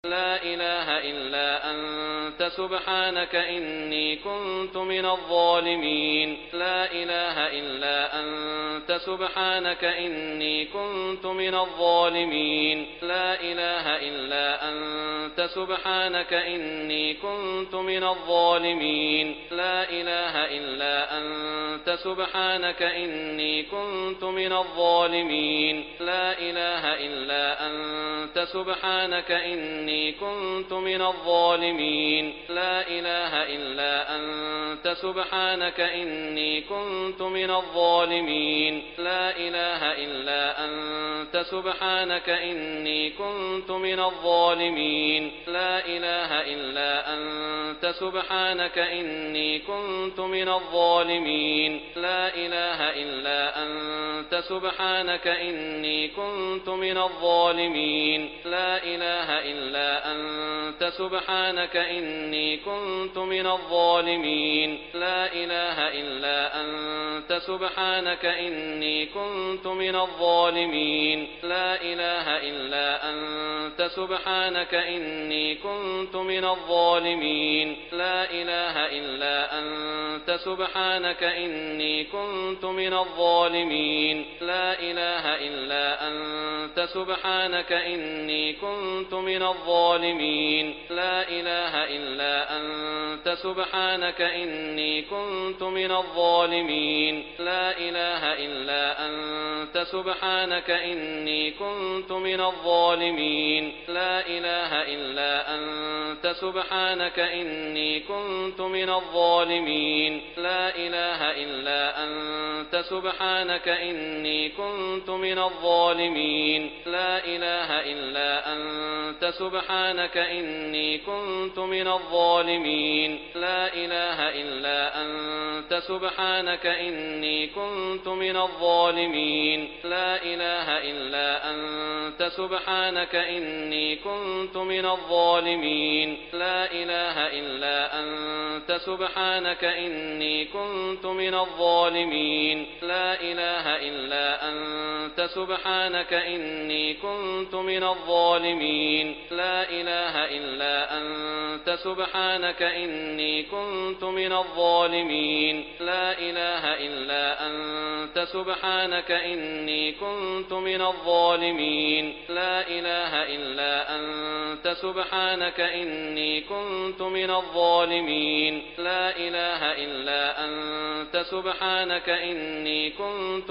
لا إله إلا أنت سبحانك إني كنت من الظالمين. لا إله إلا أنت سبحانك إني كنت من الظالمين. لا إله إلا أنت سبحانك إني كنت من الظالمين. لا إله إلا أنت سبحانك إني كنت من الظالمين. لا إله إلا أنت سبحانك إني كنت من الظالمين. لا إله إلا أنت سبحانك إني كنت من الظالمين. لا إله إلا أنت سبحانك إني كنت من الظالمين. لا إله إلا أنت سبحانك إني كنت من الظالمين. لا إله إلا أنت سبحانك إني كنت من الظالمين. لا إله إلا أنت سبحانك إني كنت من الظالمين. لا إله إلا أنت سبحانك إني كنت من الظالمين. لا إله إلا أنت سبحانك إني كنت من الظالمين. لا إله إلا أنت سبحانك إني كنت من الظالمين. لا إله إلا أنت سبحانك إني كنت من الظالمين. لا إله إلا أنت سبحانك إني كنت من الظالمين. لا إله إلا أنت سبحانك إني كنت من الظالمين. لا إله إلا أنت سبحانك إني كنت من الظالمين. لا إله إلا أنت سبحانك إني كنت من الظالمين. لا إله إلا أنت سبحانك إني كنت من الظالمين. لا إله إلا أنت سبحانك إني كنت من الظالمين. لا إله إلا أنت سبحانك إني كنت من الظالمين. لا إله إلا أنت سبحانك إني كنت من الظالمين. لا إله إلا أنت سبحانك إني كنت من الظالمين. لا إله إلا أنت سبحانك إني كنت من الظالمين. لا إله إلا أنت سبحانك إني كنت من الظالمين. لا إله إلا أنت سبحانك إني كنت من الظالمين. لا إله إلا أنت سبحانك إني كنت من الظالمين. لا إله إلا أنت سبحانك إني كنت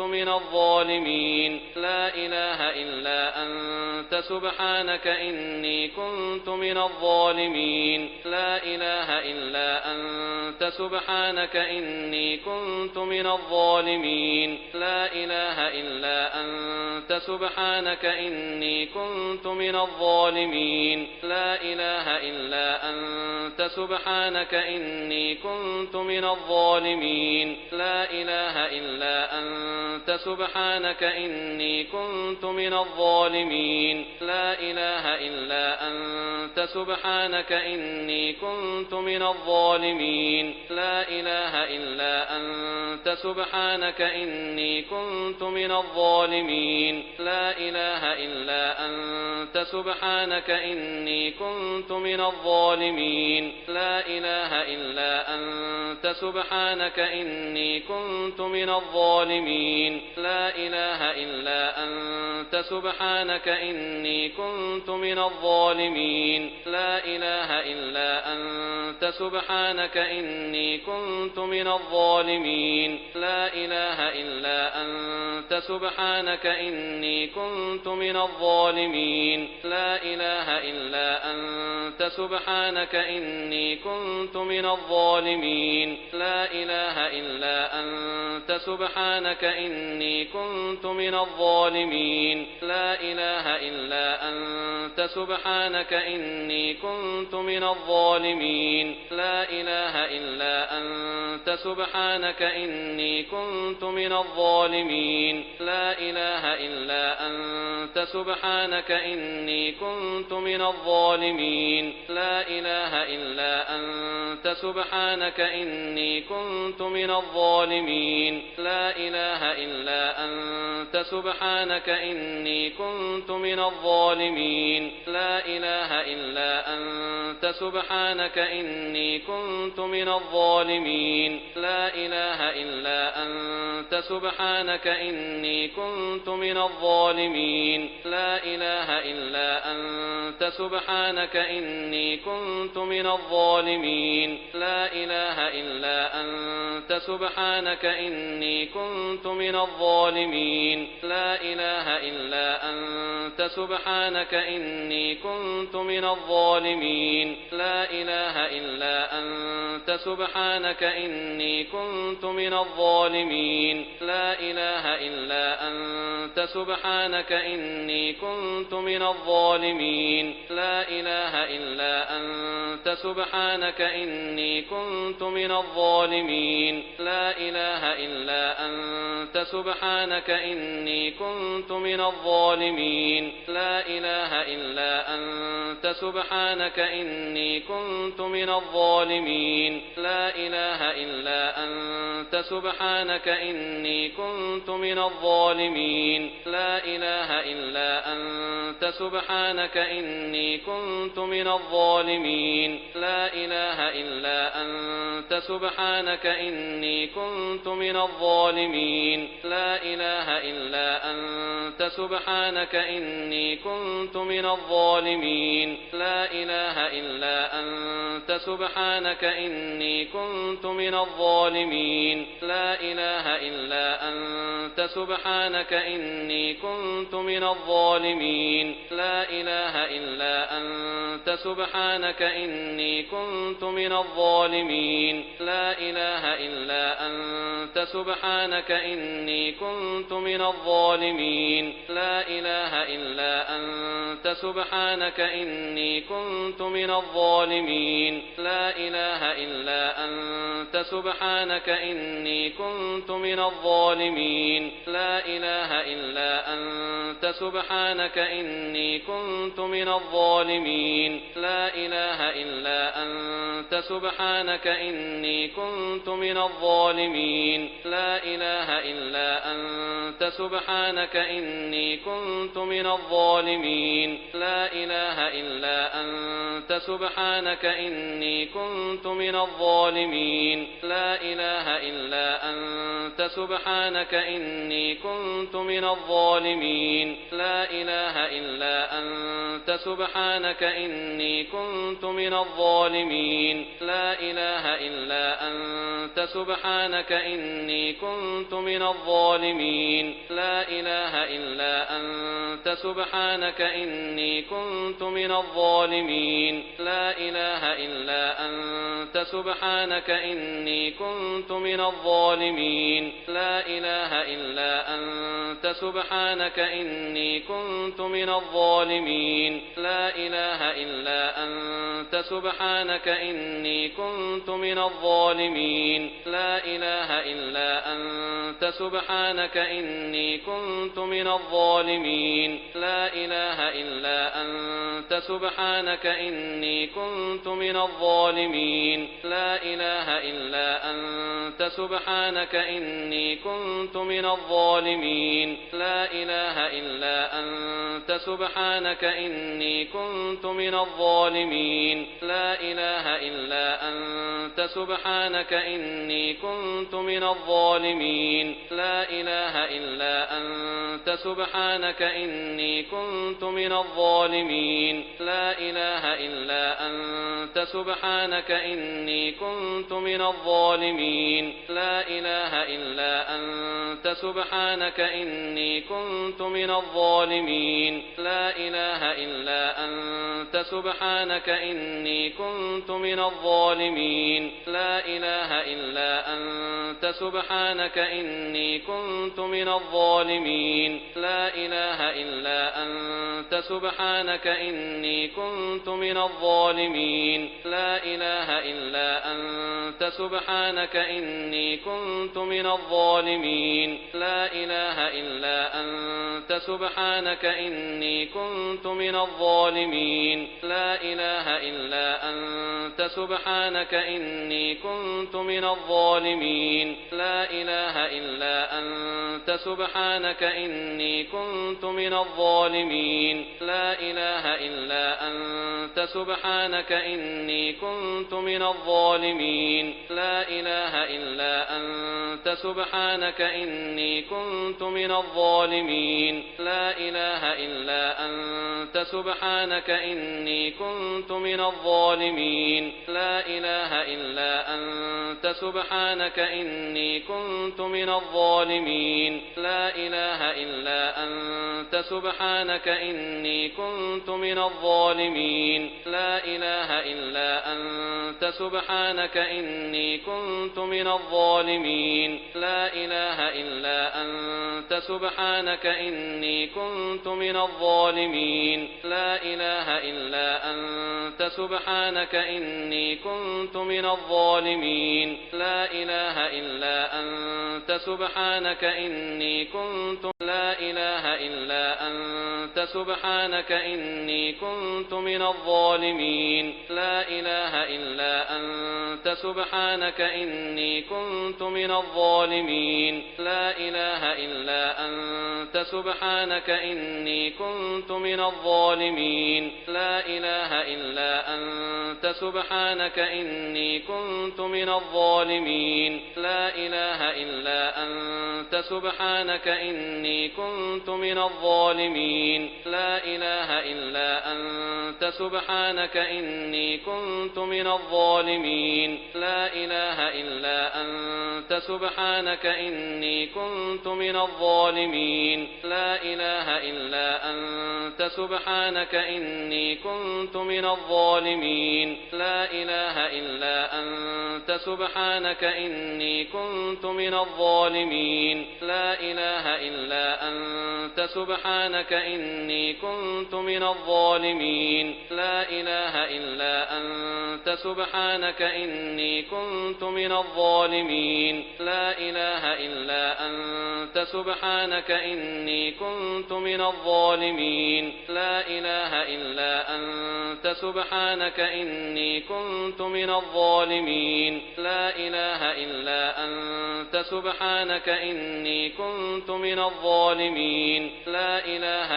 من الظالمين. لا إله إلا أنت سبحانك إني كنت من الظالمين. لا إله إلا أنت سبحانك إني كنت من الظالمين. لا إله إلا أنت سبحانك إني كنت من الظالمين. لا إله إلا أنت سبحانك إني كنت من الظالمين. لا إله إلا أنت سبحانك إني كنت من الظالمين. لا إله إلا أنت سبحانك إني كنت من الظالمين. لا إله إلا أنت سبحانك إني كنت من الظالمين. لا إله إلا أنت سبحانك إني كنت من الظالمين. لا إله إلا أنت سبحانك إني كنت من الظالمين. لا إله إلا أنت سبحانك إني كنت من الظالمين. لا إله إلا أنت سبحانك إني كنت من الظالمين. لا إله إلا أنت سبحانك إني كنت من الظالمين. لا إله إلا أنت سبحانك إني كنت من الظالمين. لا إله إلا أنت سبحانك إني كنت من الظالمين. لا إله إلا أنت سبحانك إني كنت من الظالمين. لا إله إلا أنت سبحانك إني كنت من الظالمين. لا إله إلا أنت سبحانك إني كنت من الظالمين لا إله إلا أنت سبحانك إني كنت من الظالمين لا إله إلا أنت سبحانك إني كنت من الظالمين لا إله إلا أنت سبحانك إني كنت من الظالمين لا إله إلا أنت سبحانك إني كنت من الظالمين لا إله إلا أنت سبحانك إني كنت من الظالمين لا إله إلا أنت سبحانك إني كنت من الظالمين لا إله إلا أنت سبحانك إني كنت من الظالمين لا إله إلا أنت سبحانك إني كنت من الظالمين لا إله إلا أنت سبحانك إني كنت من الظالمين لا إله إلا أنت سبحانك إني كنت من الظالمين لا إله إلا أنت سبحانك إني كنت من الظالمين لا إله إلا أنت سبحانك إني كنت من الظالمين لا إله إلا أنت سبحانك إني كنت من الظالمين لا إله إلا أنت سبحانك إني كنت من الظالمين لا إله إلا أنت سبحانك إني كنت من الظالمين لا إله إلا أنت سبحانك إني كنت من الظالمين لا إله إلا أنت سبحانك إني كنت من الظالمين لا إله إلا أنت سبحانك إني كنت من الظالمين لا إله إلا أنت سبحانك إني كنت من الظالمين لا إله إلا أنت سبحانك إني كنت من الظالمين لا إله إلا أنت سبحانك إني كنت من الظالمين لا إله إلا أنت سبحانك إني كنت من الظالمين لا إله إلا أنت سبحانك إني كنت من الظالمين لا إله إلا أنت سبحانك إني كنت من الظالمين لا إله إلا أنت سبحانك إني كنت من الظالمين لا إله إلا أنت سبحانك إني كنت من الظالمين لا إله إلا أنت سبحانك إني كنت من الظالمين لا إله إلا أنت سبحانك إني كنت من الظالمين لا إله إلا أنت سبحانك إني كنت من الظالمين لا إله إلا أنت سبحانك إني كنت من الظالمين لا إله إلا أنت سبحانك إني كنت من الظالمين لا إله إلا أنت سبحانك إني كنت من الظالمين لا إله إلا أنت سبحانك إني كنت من الظالمين لا إله إلا أنت سبحانك إني كنت من الظالمين لا إله إلا أنت سبحانك إني كنت من الظالمين لا إله إلا أنت سبحانك إني كنت من الظالمين لا إله إلا أنت سبحانك إني كنت من الظالمين لا إله إلا أنت سبحانك إني كنت من الظالمين لا إله إلا أنت سبحانك إني كنت من الظالمين لا إله إلا أنت سبحانك إني كنت من الظالمين لا إله إلا أنت سبحانك إني إني كنت من الظالمين لا إله إلا أنت سبحانك إني كنت من الظالمين لا إله إلا أنت سبحانك إني كنت من الظالمين لا إله إلا أنت سبحانك إني كنت من الظالمين لا إله إلا أنت سبحانك إني كنت من الظالمين لا إله إلا أنت سبحانك إني كنت من الظالمين لا إله إلا أنت سبحانك إني كنت من الظالمين لا إله إلا أنت سبحانك إني كنت من الظالمين لا إله إلا أنت سبحانك إني كنت من الظالمين لا إله إلا أنت سبحانك إني كنت من الظالمين لا إله إلا أنت سبحانك إني كنت من الظالمين لا إله إلا أنت سبحانك إني كنت من الظالمين لا إله إلا أنت سبحانك إني كنت من الظالمين لا إله إلا أنت سبحانك إني كنت من الظالمين لا إله إلا أنت سبحانك إني كنت من الظالمين لا إله إلا أنت سبحانك إني كنت لا إله إلا أنت سبحانك إني كنت من الظالمين لا إله إلا أنت سبحانك إني كنت من الظالمين لا إله إلا أنت سبحانك إني كنت من الظالمين لا إله إلا أنت سبحانك إني كنت من الظالمين لا إله إلا أنت سبحانك إني كنت من الظالمين لا إله إلا أنت سبحانك إني كنت من الظالمين لا إله إلا أنت سبحانك إني كنت من الظالمين لا إله إلا أنت سبحانك إني كنت من الظالمين لا إله إلا أنت سبحانك إني كنت من الظالمين لا إله إلا أنت سبحانك إني كنت من الظالمين لا إله إلا أنت سبحانك إني كنت من الظالمين لا إله إلا أنت سبحانك إني كنت من الظالمين لا إله إلا أنت سبحانك إني كنت من الظالمين لا إله إلا أنت سبحانك إني كنت من الظالمين لا إله إلا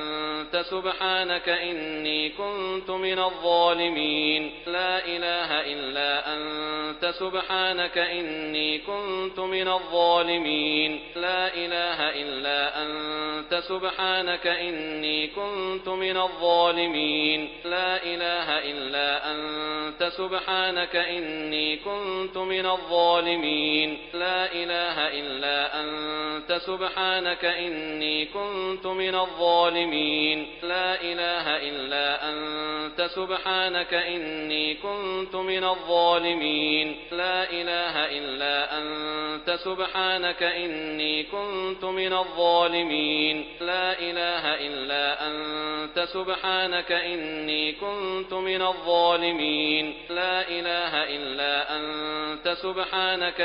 أنت سبحانك إني كنت من الظالمين لا إله إلا أنت سبحانك إني كنت من الظالمين لا إله إلا أنت سبحانك إني كنت من الظالمين لا إله إلا أنت سبحانك إني كنت من الظالمين لا إله إلا أنت سبحانك إني كنت من الظالمين لا إله إلا أنت سبحانك إني كنت من الظالمين لا إله إلا أنت سبحانك إني كنت من الظالمين لا إله إلا أنت سبحانك إني كنت من الظالمين لا إله إلا أنت سبحانك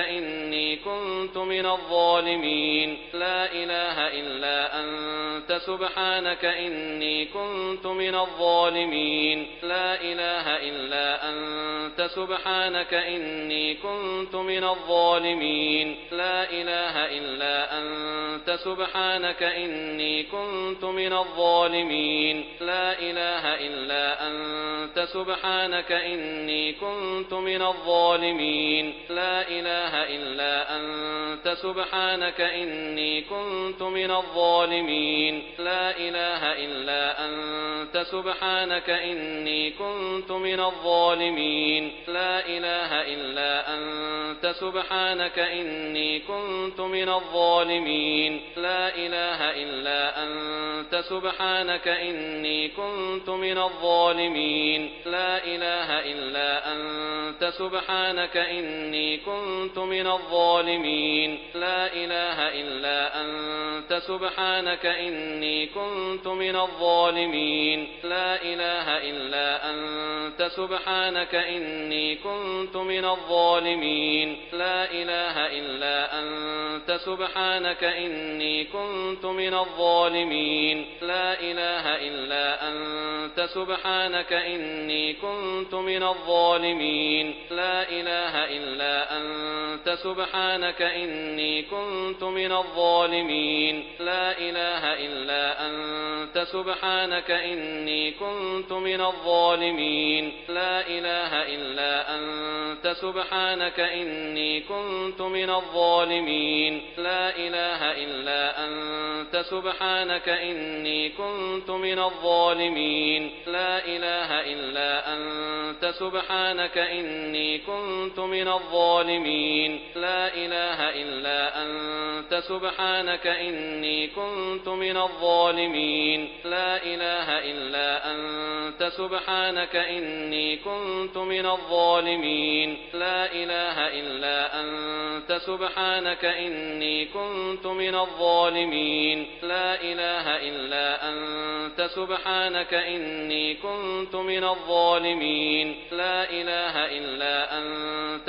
إني كنت من الظالمين لا إله إلا أنت سبحانك إني كنت من الظالمين لا إله إلا أنت سبحانك إني كنت من الظالمين لا إله إلا أنت سبحانك إني كنت من الظالمين لا إله إلا أنت سبحانك إني كنت من الظالمين لا إله إلا أنت سبحانك إني كنت من الظالمين لا إله إلا أنت سبحانك إني كنت من الظالمين لا إله إلا أنت سبحانك إني كنت من الظالمين لا إله إلا أنت سبحانك إني كنت من الظالمين لا إله إلا أنت سبحانك إني كنت من الظالمين لا إله إلا أنت سبحانك إني كنت من الظالمين لا إله إلا أنت سبحانك إني كنت من الظالمين لا إله إلا أنت سبحانك إني كنت من الظالمين لا إله إلا أنت سبحانك إني كنت من الظالمين لا إله إلا أنت سبحانك إني كنت من الظالمين لا إله إلا أنت سبحانك إني كنت من الظالمين لا إله إلا أنت سبحانك إني كنت من الظالمين لا إله إلا أنت سبحانك إني كنت من الظالمين لا إله إلا أنت سبحانك إني كنت من الظالمين لا إله إلا أنت سبحانك إني كنت من الظالمين لا إله إلا أنت سبحانك إني كنت من الظالمين لا إله إلا أنت سبحانك إني كنت من الظالمين لا إله إلا أنت سبحانك إني كنت من الظالمين لا إله إلا أنت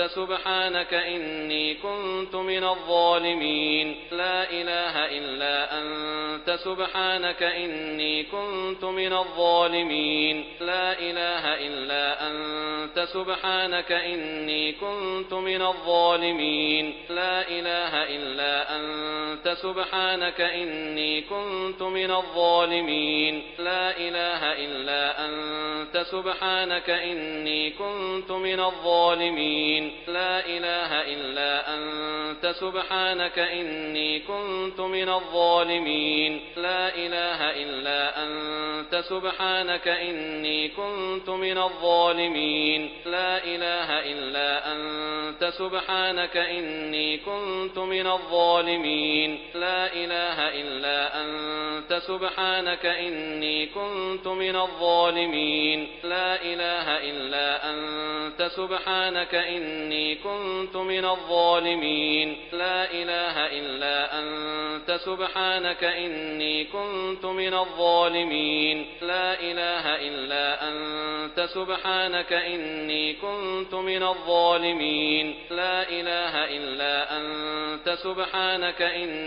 سبحانك إني كنت من الظالمين لا إله إلا أنت سبحانك إني كنت من الظالمين لا إله إلا أنت سبحانك إني كنت من الظالمين لا إله إلا أنت سبحانك إني كنت من الظالمين لا إله إلا أنت سبحانك إني كنت من الظالمين لا إله إلا أنت سبحانك إني كنت من الظالمين لا إله إلا أنت سبحانك إني كنت من الظالمين لا إله إلا أنت سبحانك إني كنت من الظالمين لا إله إلا أنت سبحانك إني كنت من الظالمين لا إله إلا أنت سبحانك إني كنت من الظالمين لا إله إلا أنت سبحانك إني كنت من الظالمين لا إله إلا أنت سبحانك إني كنت من الظالمين لا إله إلا أنت سبحانك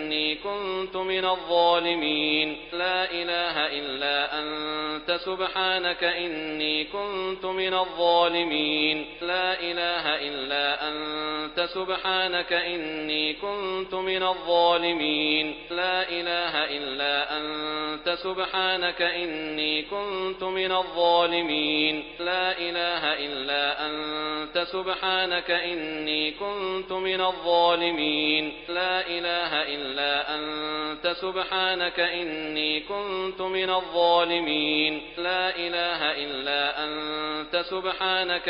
إني كنت من الظالمين لا إله إلا أنت سبحانك إني كنت من الظالمين لا إله إلا أنت سبحانك إني كنت من الظالمين لا إله إلا أنت سبحانك إني كنت من الظالمين لا إله إلا أنت سبحانك إني كنت من الظالمين لا إله إلا أنت سبحانك إني كنت من الظالمين لا إله إلا أنت سبحانك إني كنت من الظالمين لا إله إلا أنت سبحانك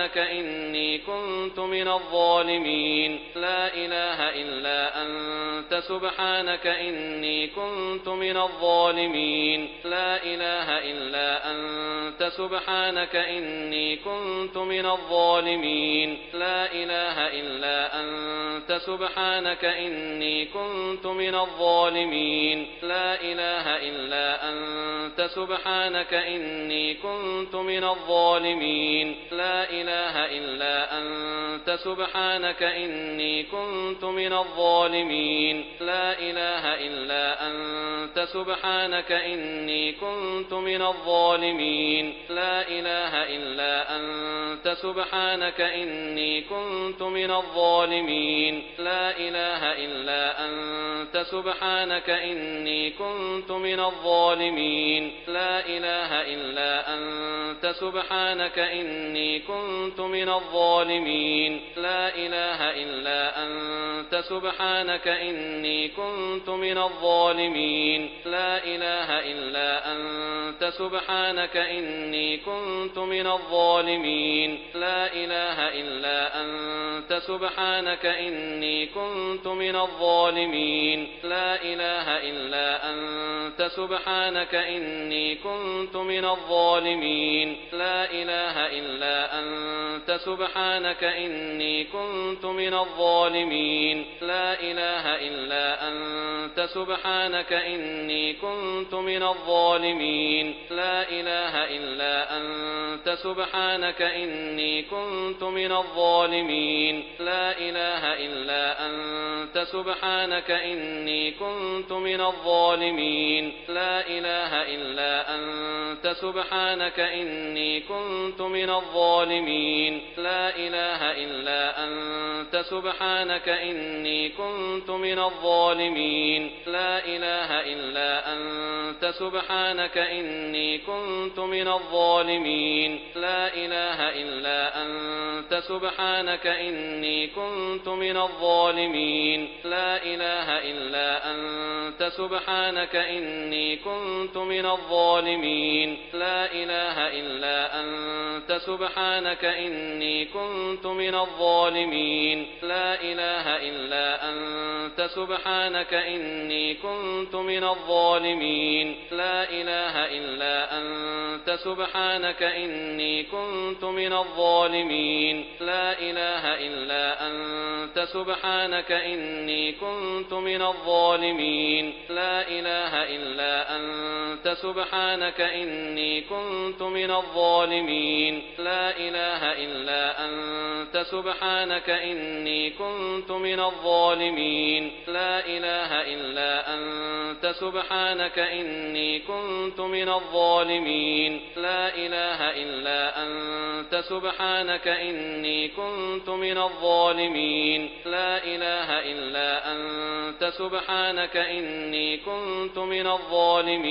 إني كنت من الظالمين لا إله إلا أنت سبحانك إني كنت من الظالمين لا إله إلا أنت سبحانك إني كنت من الظالمين لا إله إلا أنت سبحانك إني كنت من الظالمين لا إله إلا أنت سبحانك إني كنت من الظالمين لا إله إلا أنت سبحانك إني كنت من الظالمين لا إله إلا أنت سبحانك إني كنت من الظالمين لا إله إلا أنت سبحانك إني كنت من الظالمين لا إله إلا أنت سبحانك إني كنت من الظالمين لا إله إلا أنت سبحانك إني كنت من الظالمين لا إله إلا أنت سبحانك إني كنت من الظالمين الظالمين لا إله إلا أنت سبحانك إني كنت من الظالمين لا إله إلا أنت سبحانك إني كنت من الظالمين لا إله إلا أنت سبحانك إني كنت من الظالمين لا إله إلا أنت سبحانك إني كنت من الظالمين لا إله إلا أنت سبحانك إني كنت من الظالمين لا إله إلا أنت سبحانك إني كنت من الظالمين لا إله إلا أنت سبحانك إني كنت من الظالمين لا إله إلا أنت سبحانك إني كنت من الظالمين لا إله إلا أنت سبحانك إني كنت من الظالمين لا إله إلا أنت سبحانك إني كنت من الظالمين لا إله إلا أنت سبحانك إني كنت من الظالمين لا إله إلا أنت سبحانك إني كنت من الظالمين لا إله إلا أنت سبحانك إني كنت من الظالمين لا إله إلا أنت سبحانك إني كنت من الظالمين لا إله إلا أنت سبحانك إني كنت من الظالمين لا إله إلا أنت سبحانك إني كنت من الظالمين لا إله إلا أنت سبحانك إني كنت من الظالمين لا إله إلا أنت سبحانك إني كنت من الظالمين لا إله إلا أنت سبحانك إني كنت من الظالمين لا إله إلا أنت سبحانك إني كنت من الظالمين لا إله إلا أنت سبحانك إني كنت من الظالمين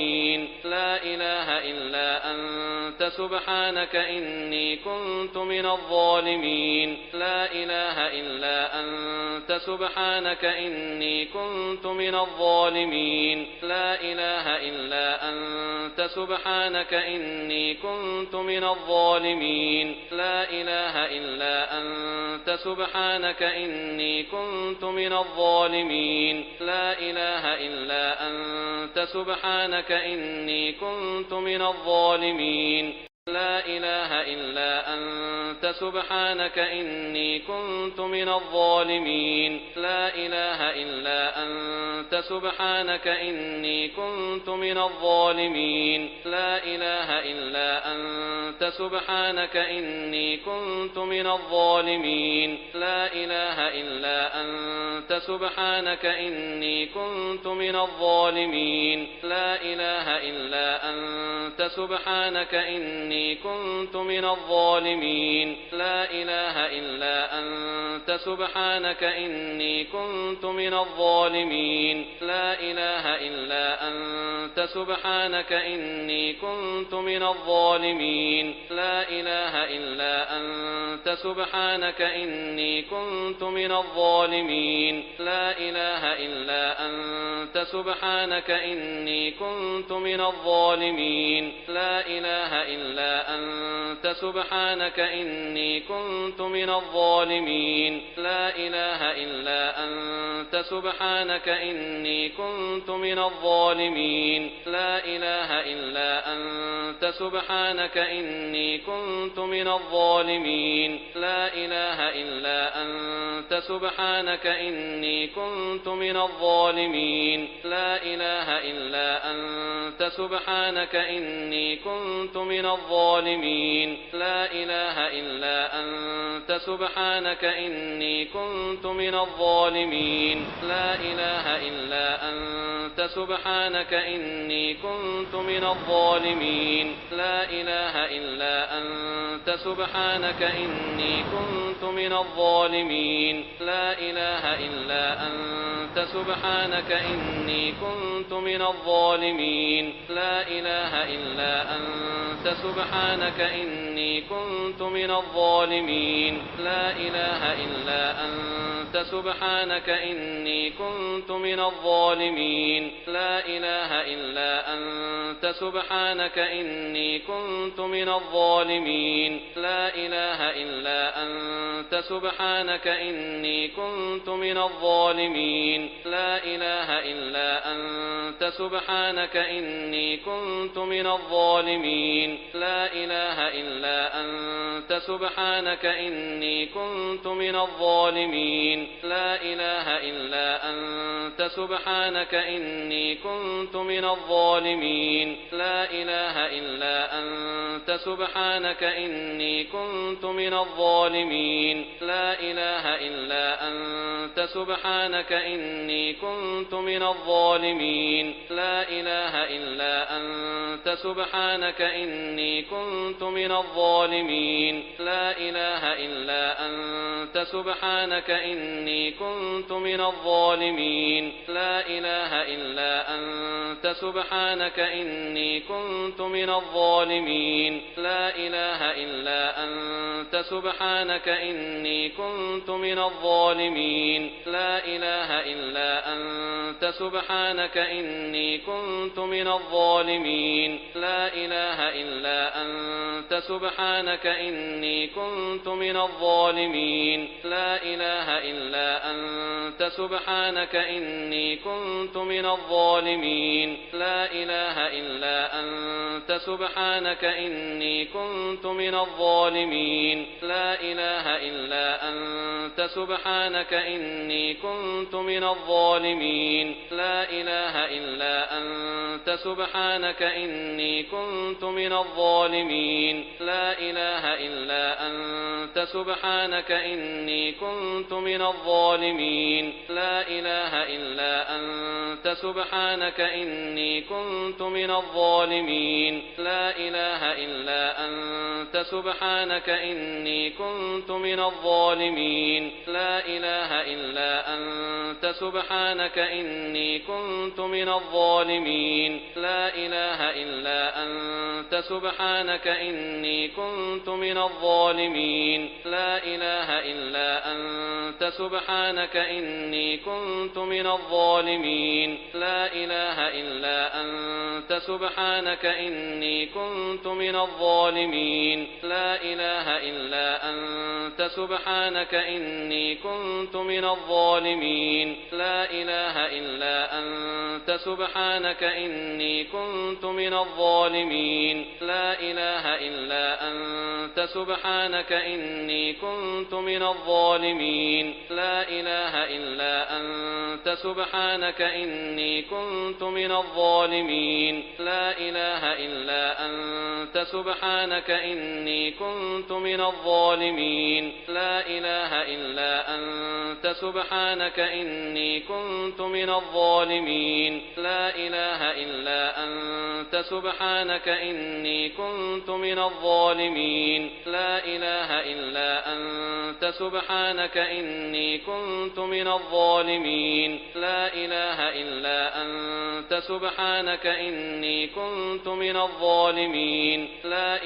لا إله إلا أنت سبحانك إني كنت من الظالمين لا إله إلا أنت سبحانك إني كنت من الظالمين لا إله إلا أنت سبحانك إني كنت من الظالمين لا إله إلا أنت سبحانك إني كنت من الظالمين لا إله إلا أنت سبحانك إني كنت من الظالمين لا إله إلا أنت سبحانك إني كنت من الظالمين لا إله إلا أنت سبحانك إني كنت من الظالمين لا إله إلا أنت سبحانك إني كنت من الظالمين لا إله إلا أنت سبحانك إني كنت من الظالمين لا إله إلا أنت سبحانك إني كنت من الظالمين لا إله إلا أنت سبحانك إني كنت من الظالمين لا إله إلا أنت سبحانك إني كنت من الظالمين لا إله إلا أنت سبحانك إني كنت من الظالمين لا إله إلا أنت سبحانك إني كنت من الظالمين لا إله إلا أنت سبحانك إني كنت من الظالمين لا إله إلا أنت سبحانك إني كنت من الظالمين لا إله إلا أنت سبحانك إني كنت من الظالمين لا إله إلا أنت سبحانك إني كنت من الظالمين لا إله إلا أنت سبحانك إني كنت من الظالمين لا إله إلا أنت سبحانك إني كنت من الظالمين لا إله إلا أنت سبحانك إني كنت من الظالمين لا إله إلا أنت سبحانك إني كنت من الظالمين لا إله إلا أنت سبحانك إني كنت من الظالمين لا إله إلا أنت سبحانك إني كنت من الظالمين لا إله إلا أنت سبحانك إني كنت من الظالمين لا إله إلا أنت سبحانك إني كنت من الظالمين لا إله إلا أنت سبحانك إني كنت من الظالمين لا إله إلا أنت سبحانك إني كنت من الظالمين لا إله إلا أنت سبحانك إني كنت من الظالمين لا إله إلا أنت سبحانك إني كنت من الظالمين لا إله إلا أنت سبحانك إني كنت من الظالمين لا إله إلا أنت سبحانك إني كنت من الظالمين لا إله إلا أنت سبحانك إني كنت من الظالمين لا إله إلا أنت سبحانك إني كنت من الظالمين لا إله إلا أنت سبحانك إني كنت من الظالمين لا إله إلا أنت سبحانك إني كنت من الظالمين لا إله إلا أنت سبحانك إني كنت من الظالمين لا إله إلا أنت سبحانك إني كنت من الظالمين لا إله إلا أنت سبحانك إني كنت من الظالمين لا إله إلا أنت سبحانك إني كنت من الظالمين لا إله إلا أنت سبحانك إني كنت من الظالمين لا إله إلا أنت سبحانك إني كنت من الظالمين لا إله إلا أنت سبحانك إني كنت من الظالمين لا إله إلا أنت سبحانك إني كنت من الظالمين لا إله إلا أنت سبحانك إني كنت من الظالمين لا إله إلا أنت سبحانك إني كنت من الظالمين لا إله إلا أنت سبحانك إني كنت من الظالمين لا إله إلا أنت سبحانك إني كنت من الظالمين لا إله إلا أنت سبحانك إني كنت من الظالمين لا إله إلا أنت سبحانك إني كنت من الظالمين لا إله إلا أنت سبحانك إني كنت من الظالمين لا إله إلا أنت سبحانك إني كنت من الظالمين لا إله إلا أنت سبحانك إني كنت من الظالمين لا إله إلا أنت سبحانك إني كنت من الظالمين لا إله إلا أنت سبحانك إني كنت من الظالمين لا إله إلا أنت سبحانك إني كنت من الظالمين لا إله إلا أنت سبحانك إني كنت من الظالمين لا إله إلا أنت سبحانك إني كنت من الظالمين لا إله إلا أنت سبحانك إني كنت من الظالمين لا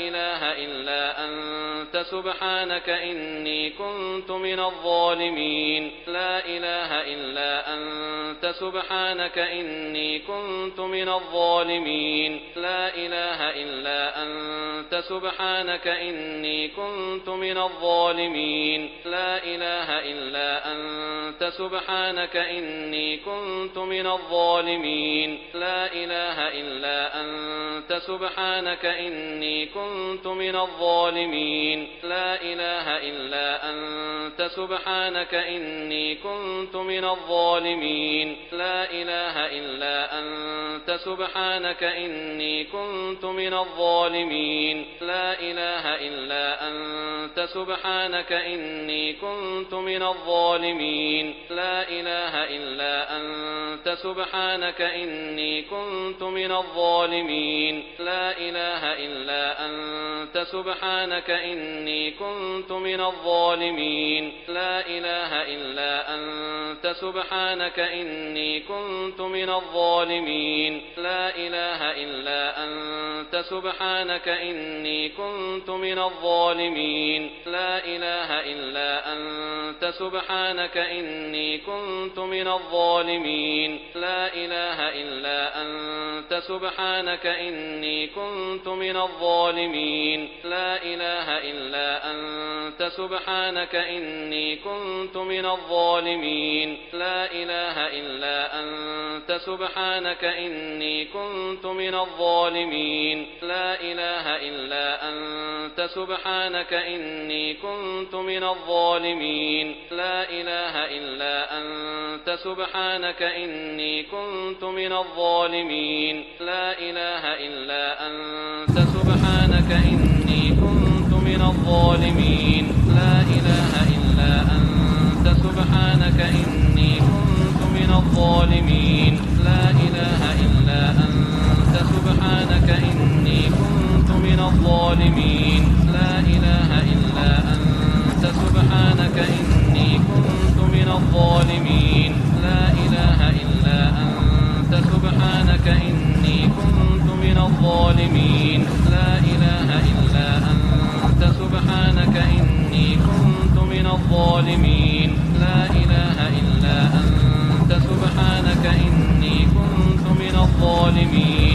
إله إلا أنت سبحانك إني كنت من الظالمين لا إله إلا أنت سبحانك إني كنت من الظالمين لا إله إلا أنت سبحانك إني كنت من الظالمين لا إله إلا أنت سبحانك إني كنت من الظالمين لا إله إلا أنت سبحانك إني كنت من الظالمين لا إله إلا أنت سبحانك إني كنت من الظالمين لا إله إلا أنت سبحانك إني كنت من الظالمين لا إله إلا أنت سبحانك إني كنت من الظالمين لا إله إلا أنت سبحانك إني كنت من الظالمين لا إله إلا أنت سبحانك إني كنت من الظالمين الظالمين لا إله إلا أنت سبحانك إني كنت من الظالمين لا إله إلا أنت سبحانك إني كنت من الظالمين لا إله إلا أنت سبحانك إني كنت من الظالمين لا إله إلا أنت سبحانك إني كنت من الظالمين لا إله إلا أنت سبحانك إني كنت من الظالمين لا إله إلا أنت سبحانك إني كنت من الظالمين لا إله إلا أنت سبحانك إني كنت من الظالمين لا إله إلا أنت سبحانك إني كنت من الظالمين لا إله إلا أنت سبحانك إني كنت من الظالمين لا إله إلا أنت سبحانك إني كنت من الظالمين لا إله إلا أنت سبحانك إني كنت من الظالمين لا إله إلا أنت سبحانك إني كنت من الظالمين لا إله إلا أنت سبحانك إني كنت من الظالمين لا إله إلا أنت سبحانك إني كنت من الظالمين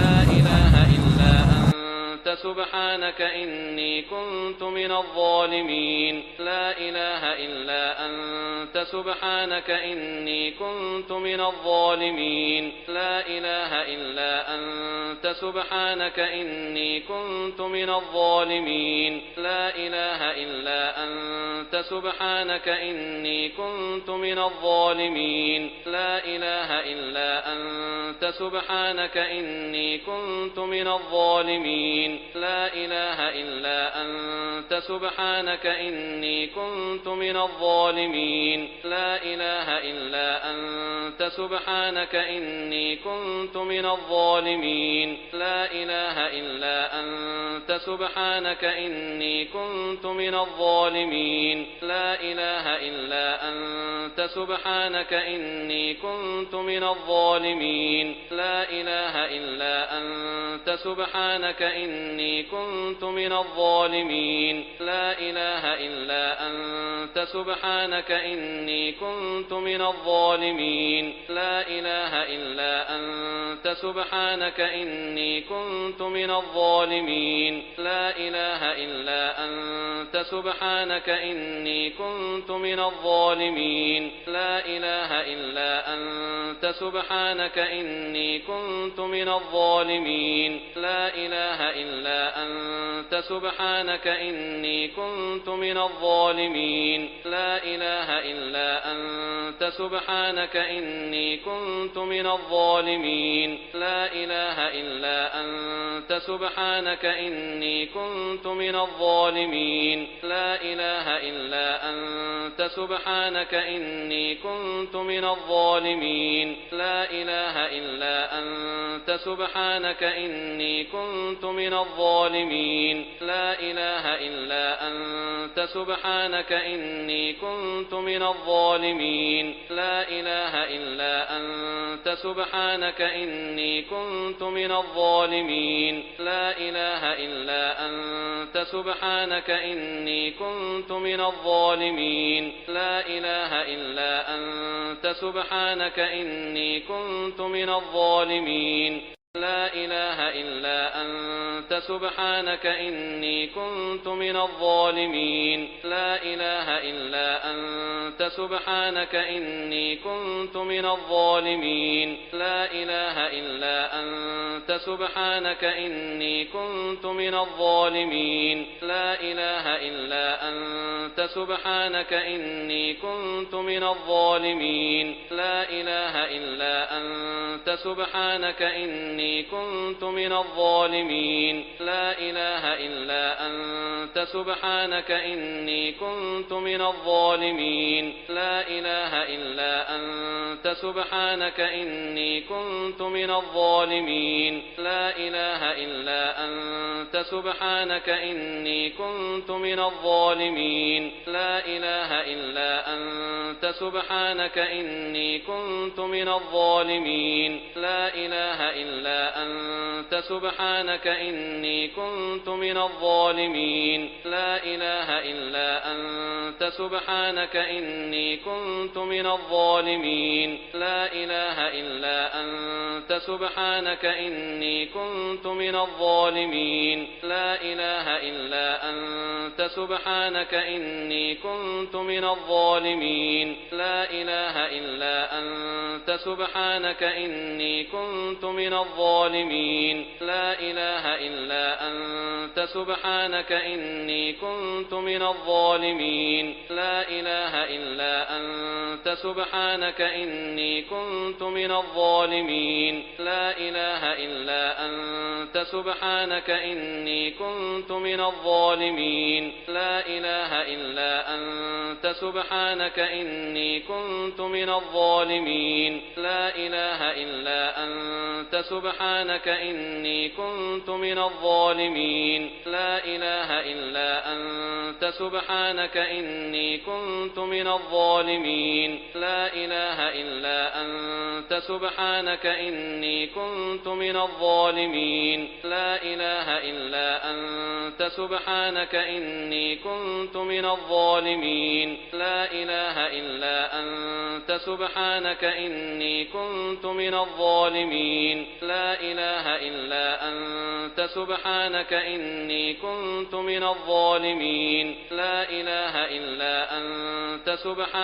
لا إله إلا أنت سبحانك إني كنت من الظالمين لا إله إلا أنت سبحانك إني كنت من الظالمين لا إله إلا أنت سبحانك إني كنت من الظالمين لا إله إلا أنت سبحانك إني كنت من الظالمين لا إله إلا أنت سبحانك إني كنت من الظالمين لا إله إلا أنت سبحانك إني كنت من الظالمين لا إله إلا أنت سبحانك إني كنت من الظالمين لا إله إلا أنت سبحانك إني كنت من الظالمين لا إله إلا أنت سبحانك إني كنت من الظالمين لا إله إلا أنت سبحانك إني كنت من الظالمين لا إله إلا أنت سبحانك إني كنت من الظالمين لا إله إلا أنت سبحانك إني كنت من الظالمين لا إله إلا أنت سبحانك إني كنت من الظالمين لا إله إلا أنت سبحانك إني كنت من الظالمين لا إله إلا أنت سبحانك إني كنت من الظالمين لا إله إلا أنت سبحانك إني كنت من الظالمين لا إله إلا أنت سبحانك إني كنت من الظالمين لا إله إلا أنت سبحانك إني كنت من الظالمين لا إله إلا أنت سبحانك إني كنت من الظالمين لا إله إلا أنت سبحانك إني كنت من الظالمين لا إله إلا أنت سبحانك إني كنت من الظالمين لا إله إلا أنت سبحانك إني كنت من الظالمين لا إله إلا أنت سبحانك إني كنت من الظالمين لا إله إلا أنت سبحانك إني كنت من الظالمين لا إله إلا أنت سبحانك إني كنت من الظالمين لا إله إلا أنت سبحانك إني كنت من الظالمين لا إله إلا أنت سبحانك إني كنت من الظالمين لا إله إلا أنت سبحانك إني كنت من الظالمين لا إله إلا أنت سبحانك إني كنت من الظالمين لا إله إلا أنت سبحانك إني كنت من الظالمين لا إله إلا أنت سبحانك إني كنت من الظالمين لا إله إلا أنت سبحانك إني كنت من الظالمين لا إله إلا أنت سبحانك إني كنت من الظالمين لا إله إلا أنت سبحانك إني كنت من الظالمين لا إله إلا أنت سبحانك إني كنت من الظالمين لا إله إلا أنت سبحانك إني كنت من الظالمين لا إله إلا أنت سبحانك إني كنت من الظالمين لا إله إلا أنت سبحانك إني كنت من الظالمين لا إله إلا أنت سبحانك إني كنت من الظالمين لا إله إلا أنت سبحانك إني كنت من الظالمين لا إله إلا أنت سبحانك إني كنت من الظالمين لا إله إلا أنت سبحانك إني كنت من الظالمين لا إله إلا أنت سبحانك إني كنت من الظالمين لا إله إلا أنت سبحانك إني كنت من الظالمين لا إله إلا أنت سبحانك إني كنت من الظالمين لا إله إلا أنت سبحانك إني كنت من الظالمين لا إله إلا أنت سبحانك إني كنت من الظالمين لا إله إلا أنت سبحانك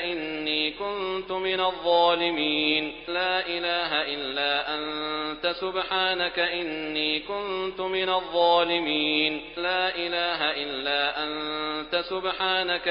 إني كنت من الظالمين لا إله إلا أنت سبحانك إني كنت من الظالمين لا إله إلا أنت سبحانك إني كنت من الظالمين لا إله إلا أنت سبحانك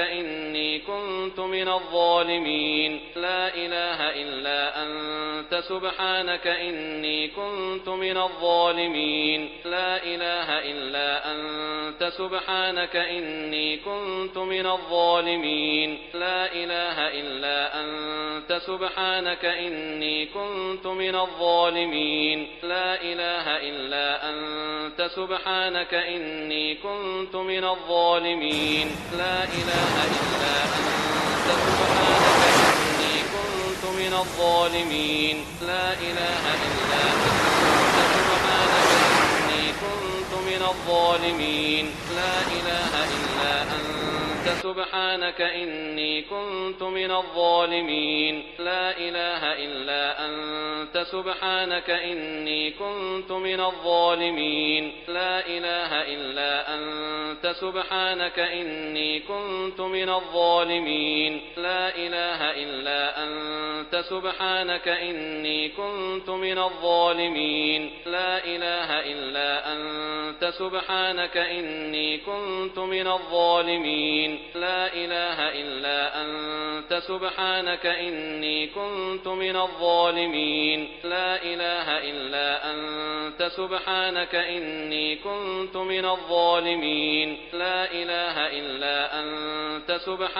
إني كنت من الظالمين لا إله إلا أنت سبحانك إني كنت من الظالمين لا إله إلا أنت سبحانك إني كنت من الظالمين لا إله إلا أنت سبحانك إني كنت من الظالمين لا إله إلا أنت سبحانك إني كنت من الظالمين لا إله إلا أنت سبحانك إني كنت من الظالمين لا إله إلا أنت سبحانك إني كنت من الظالمين لا إله إلا أنت سبحانك إني كنت من الظالمين لا إله إلا أنت سبحانك إني كنت من الظالمين لا إله إلا أنت سبحانك إني كنت من الظالمين لا إله إلا أنت سبحانك إني كنت من الظالمين لا إله إلا أنت سبحانك إني كنت من الظالمين لا إله إلا أنت سبحانك إني كنت من الظالمين لا إله إلا أنت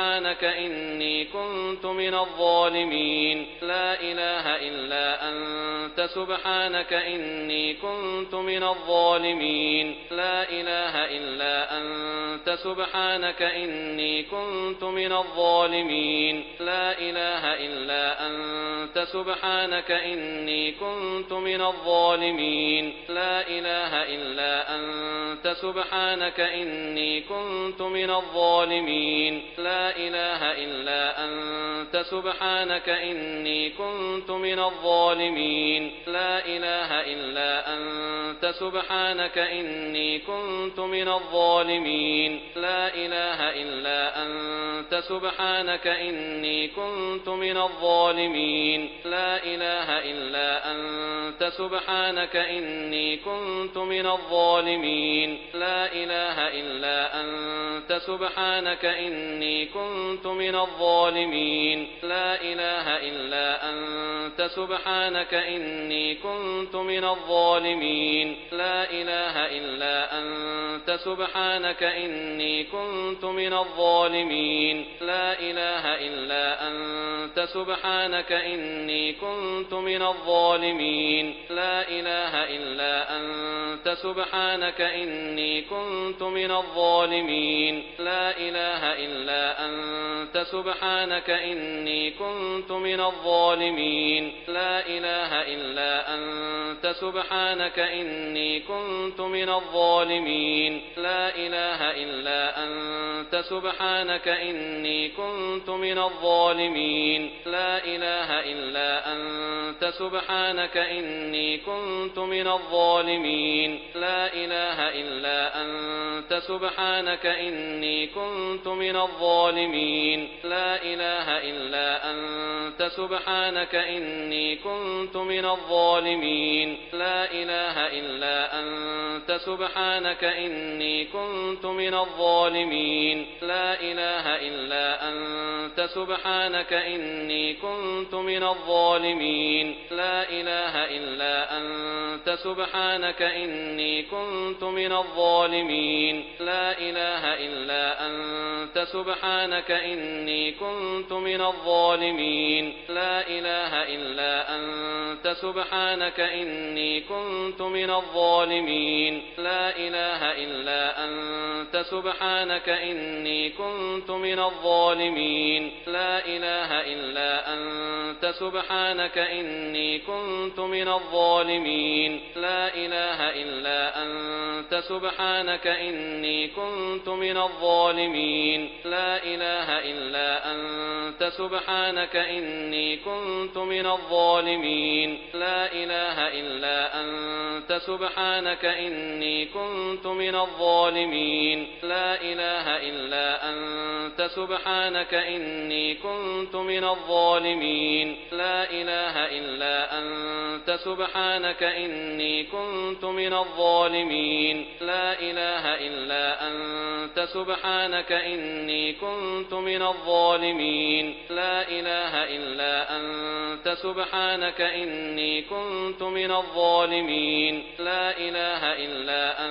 سبحانك إني كنت من الظالمين لا إله إلا أنت سبحانك إني كنت من الظالمين لا إله إلا أنت سبحانك إني كنت من الظالمين لا إله إلا أنت سبحانك إني كنت من الظالمين لا إله إلا أنت سبحانك إني كنت من الظالمين لا إله إلا أنت سبحانك إني كنت من الظالمين لا إله إلا أنت سبحانك إني كنت من الظالمين لا إله إلا أنت سبحانك إني كنت من الظالمين لا إله إلا أنت سبحانك إني كنت من الظالمين لا إله إلا أنت سبحانك إني كنت من الظالمين لا إله إلا أنت سبحانك إني كنت كنت من الظالمين لا إله إلا أنت سبحانك إني كنت من الظالمين لا إله إلا أنت سبحانك إني كنت من الظالمين لا إله إلا أنت سبحانك إني كنت من الظالمين لا إله إلا أنت سبحانك إني كنت من الظالمين لا إله إلا أنت سبحانك إني كنت من الظالمين لا إله إلا أنت سبحانك إني كنت من الظالمين لا إله إلا أنت سبحانك إني كنت من الظالمين لا إله إلا أنت سبحانك إني كنت من الظالمين لا إله إلا أنت سبحانك إني كنت من الظالمين لا إله إلا أنت سبحانك إني كنت من الظالمين لا إله إلا أنت سبحانك إني كنت من الظالمين لا إله إلا أنت سبحانك إني كنت من الظالمين لا إله إلا أنت سبحانك إني كنت من الظالمين لا إله إلا أنت سبحانك إني كنت من الظالمين لا إله إلا أنت سبحانك إني كنت من الظالمين لا إله إلا أنت سبحانك إني كنت من الظالمين لا إله إلا أنت سبحانك إني كنت من الظالمين لا إله إلا أنت سبحانك إني كنت من الظالمين لا إله إلا أنت سبحانك إني كنت من الظالمين لا إله إلا أنت سبحانك إني كنت من الظالمين لا إله إلا أنت سبحانك إني كنت من الظالمين لا إله إلا أنت سبحانك إني كنت من الظالمين لا إله إلا أنت سبحانك إني كنت من الظالمين لا إله إلا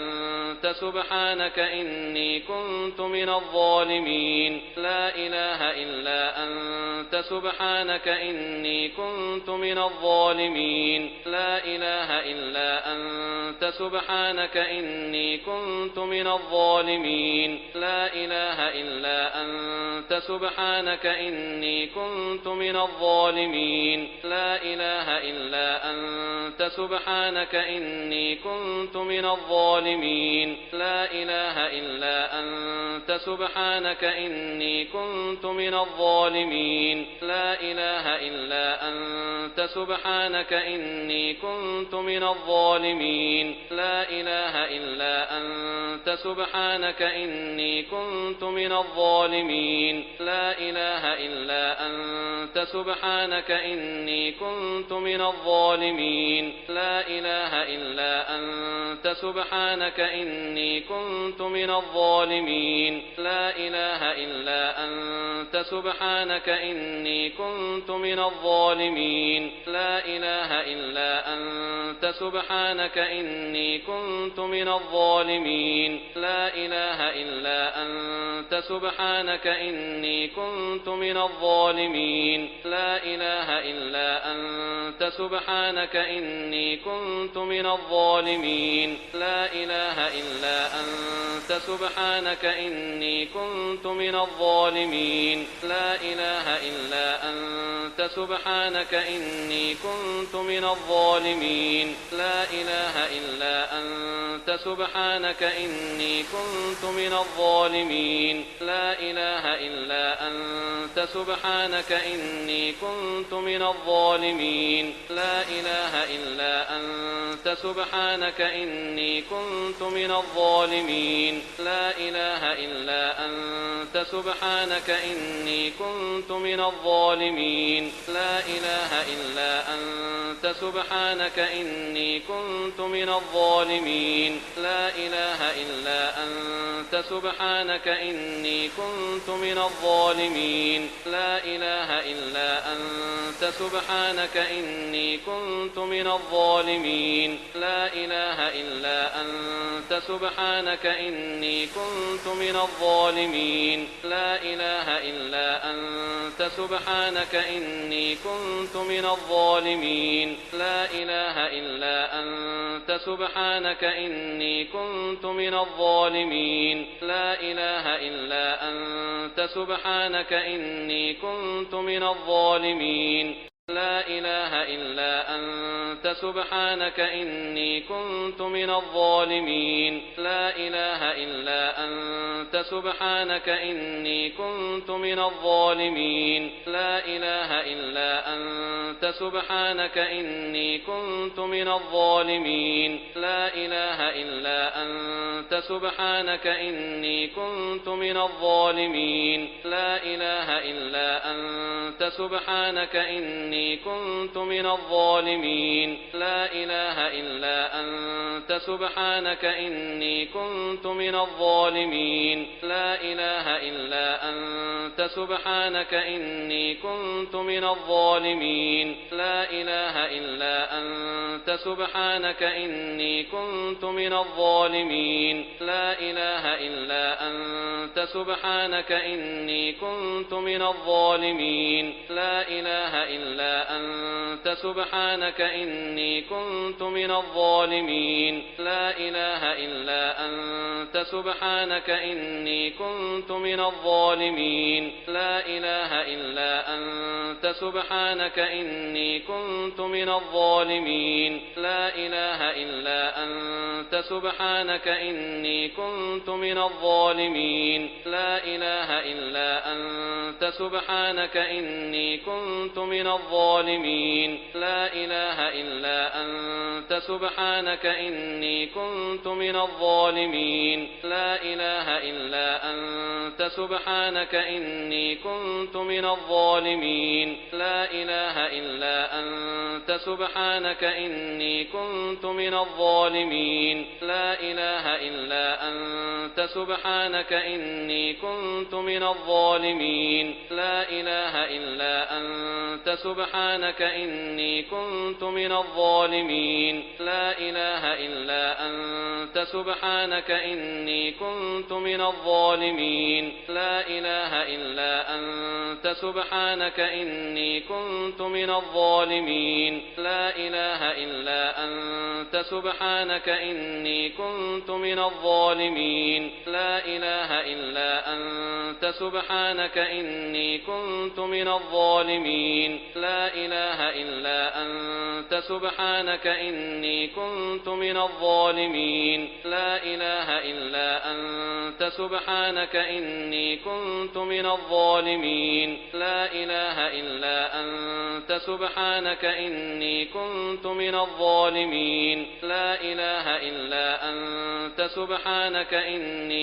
أنت سبحانك إني كنت من الظالمين لا إله إلا أنت سبحانك إني كنت من الظالمين لا إله إلا أنت سبحانك إني كنت من الظالمين لا إله إلا أنت سبحانك إني كنت من الظالمين لا إله إلا أنت سبحانك إني كنت من الظالمين لا إله إلا أنت سبحانك إني كنت من الظالمين لا إله إلا أنت سبحانك إني كنت من الظالمين لا إله إلا أنت سبحانك إني كنت من الظالمين لا إله إلا أنت سبحانك إني كنت من الظالمين لا إله إلا أنت سبحانك إني كنت من الظالمين لا إله إلا أنت سبحانك إني كنت من الظالمين لا إله إلا أنت سبحانك إني كنت من الظالمين لا إله إلا أنت سبحانك إني كنت من الظالمين لا إله إلا أنت سبحانك إني كنت من الظالمين لا إله إلا أنت سبحانك إني كنت من الظالمين لا إله إلا أنت سبحانك إني كنت من الظالمين لا إله إلا أنت سبحانك إني كنت من الظالمين لا إله إلا أنت سبحانك إني كنت من الظالمين لا إله إلا أنت سبحانك إني كنت من الظالمين لا إله إلا أنت سبحانك إني كنت من الظالمين لا إله إلا أنت سبحانك إني كنت من الظالمين لا إله إلا أنت سبحانك إني كنت من الظالمين لا إله إلا أنت سبحانك إني كنت من الظالمين لا إله إلا أنت سبحانك إني كنت من الظالمين لا إله إلا أنت سبحانك إني كنت من الظالمين لا إله إلا أنت سبحانك إني كنت من الظالمين لا إله إلا أنت سبحانك إني كنت من الظالمين لا إله إلا أنت سبحانك إني كنت من الظالمين لا إله إلا أنت سبحانك إني كنت من الظالمين لا إله إلا أنت سبحانك إني كنت من الظالمين لا إله إلا أنت سبحانك إني كنت من الظالمين لا إله إلا أنت سبحانك إني كنت من الظالمين لا إله إلا أنت سبحانك إني كنت من الظالمين لا إله إلا أنت سبحانك إني كنت من الظالمين لا إله إلا أنت سبحانك إني كنت من الظالمين لا إله إلا أنت سبحانك إني كنت من الظالمين لا إله إلا أنت سبحانك إني كنت من الظالمين لا إله إلا أنت سبحانك إني كنت من الظالمين لا إله إلا أنت سبحانك إني كنت من الظالمين لا إله إلا أنت سبحانك إني كنت من الظالمين لا إله إلا أنت سبحانك إني كنت من الظالمين لا إله إلا أنت سبحانك إني كنت من الظالمين لا إله إلا أنت سبحانك إني كنت من الظالمين لا إله إلا أنت سبحانك إني كنت من الظالمين لا إله إلا أنت سبحانك إني كنت من الظالمين لا إله إلا أنت سبحانك إني كنت من الظالمين لا إله إلا أنت سبحانك إني كنت من الظالمين لا إله إلا أنت سبحانك إني كنت من الظالمين لا إله إلا أنت سبحانك إني كنت من الظالمين لا إله إلا أنت سبحانك إني كنت من الظالمين لا إله إلا أنت سبحانك إني كنت من الظالمين لا إله إلا أنت سبحانك إني كنت من الظالمين لا إله إلا أنت سبحانك إني كنت من الظالمين لا إله إلا أنت سبحانك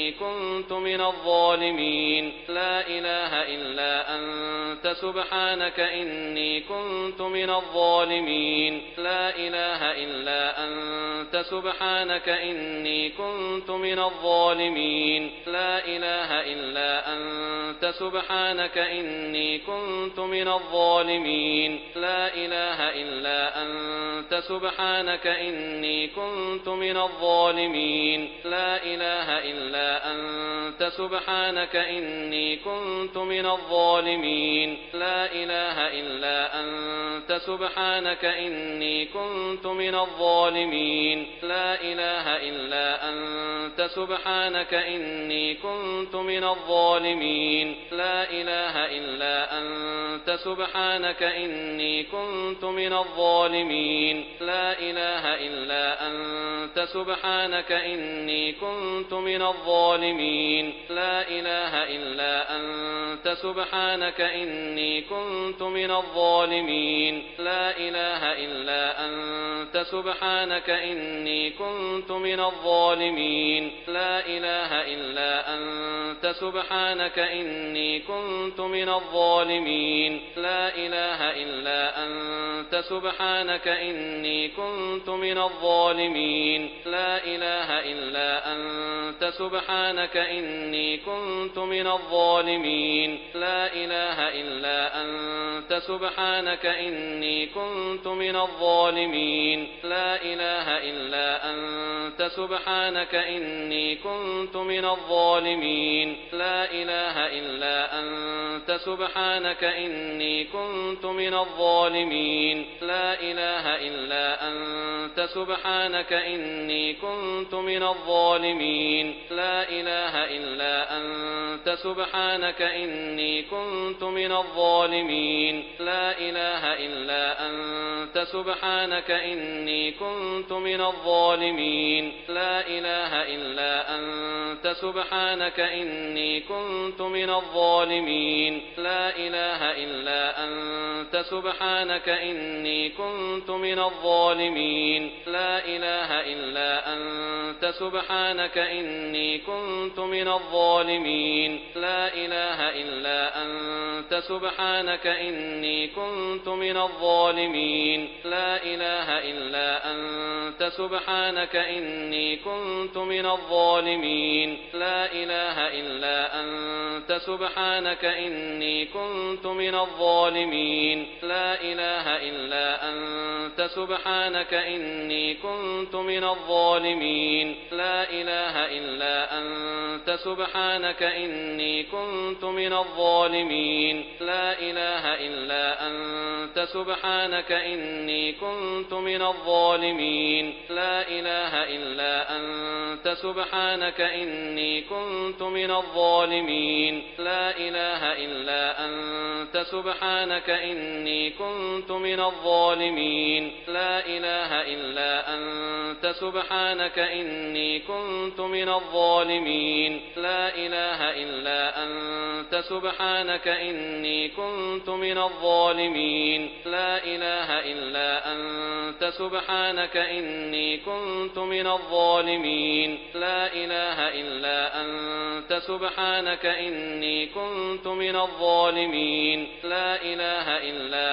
إني كنت من الظالمين لا إله إلا أنت سبحانك إني كنت من الظالمين لا إله إلا أنت سبحانك إني كنت من الظالمين لا إله إلا أنت سبحانك إني كنت من الظالمين لا إله إلا أنت سبحانك إني كنت من الظالمين لا إله إلا أنت سبحانك إني كنت من الظالمين لا إله إلا أنت سبحانك إني كنت من الظالمين لا إله إلا أنت سبحانك إني كنت من الظالمين لا إله إلا أنت سبحانك إني كنت من الظالمين لا إله إلا أنت سبحانك إني كنت من الظالمين لا إله إلا أنت سبحانك إني كنت من الظالمين لا إله إلا أنت سبحانك إني كنت من الظالمين لا إله إلا أنت سبحانك إني كنت من الظالمين لا إله إلا أنت سبحانك إني كنت من الظالمين لا إله إلا أنت سبحانك إني كنت من الظالمين لا إله إلا أنت سبحانك إني كنت من الظالمين لا إله إلا أنت سبحانك إني كنت من الظالمين لا إله إلا أنت سبحانك إني كنت من الظالمين لا إله إلا أنت سبحانك إني كنت من الظالمين لا إله إلا أنت سبحانك إني كنت من الظالمين لا إله إلا أنت سبحانك إني كنت من الظالمين لا إله إلا أنت سبحانك إني كنت من الظالمين لا إله إلا أنت سبحانك إني كنت من الظالمين لا إله إلا أنت سبحانك إني كنت من الظالمين لا إله إلا أنت سبحانك إني كنت من الظالمين لا إله إلا أنت سبحانك إني كنت من الظالمين لا إله إلا أنت سبحانك إني كنت من الظالمين لا إله إلا أنت سبحانك إني كنت من الظالمين لا إله إلا أنت سبحانك إني كنت من الظالمين لا إله إلا أنت سبحانك إني كنت من الظالمين لا إله إلا أنت سبحانك إني كنت من الظالمين لا إله إلا أنت سبحانك إني كنت من الظالمين لا إله إلا أنت سبحانك إني كنت من الظالمين لا إله إلا أنت سبحانك إني كنت من الظالمين لا إله إلا أنت سبحانك إني كنت من الظالمين لا إله إلا أنت سبحانك إني كنت من الظالمين لا إله إلا أنت سبحانك إني كنت من الظالمين لا إله إلا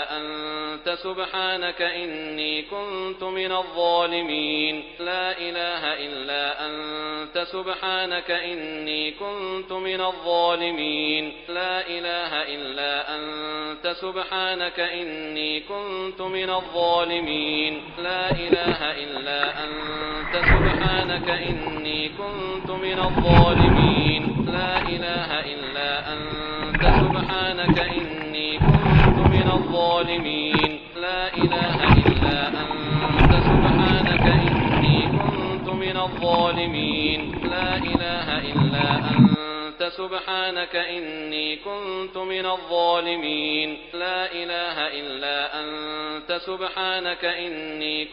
أنت سبحانك إني كنت من الظالمين لا إله إلا أنت سبحانك إني كنت من الظالمين لا إله إلا أنت سبحانك إني كنت من الظالمين لا إله إلا أنت سبحانك إني كنت من الظالمين لا إله إلا أنت سبحانك إني كنت من الظالمين لا إله إلا أنت سبحانك إني كنت من الظالمين لا إله إلا أنت سبحانك إني كنت من الظالمين لا إله إلا أنت سبحانك إني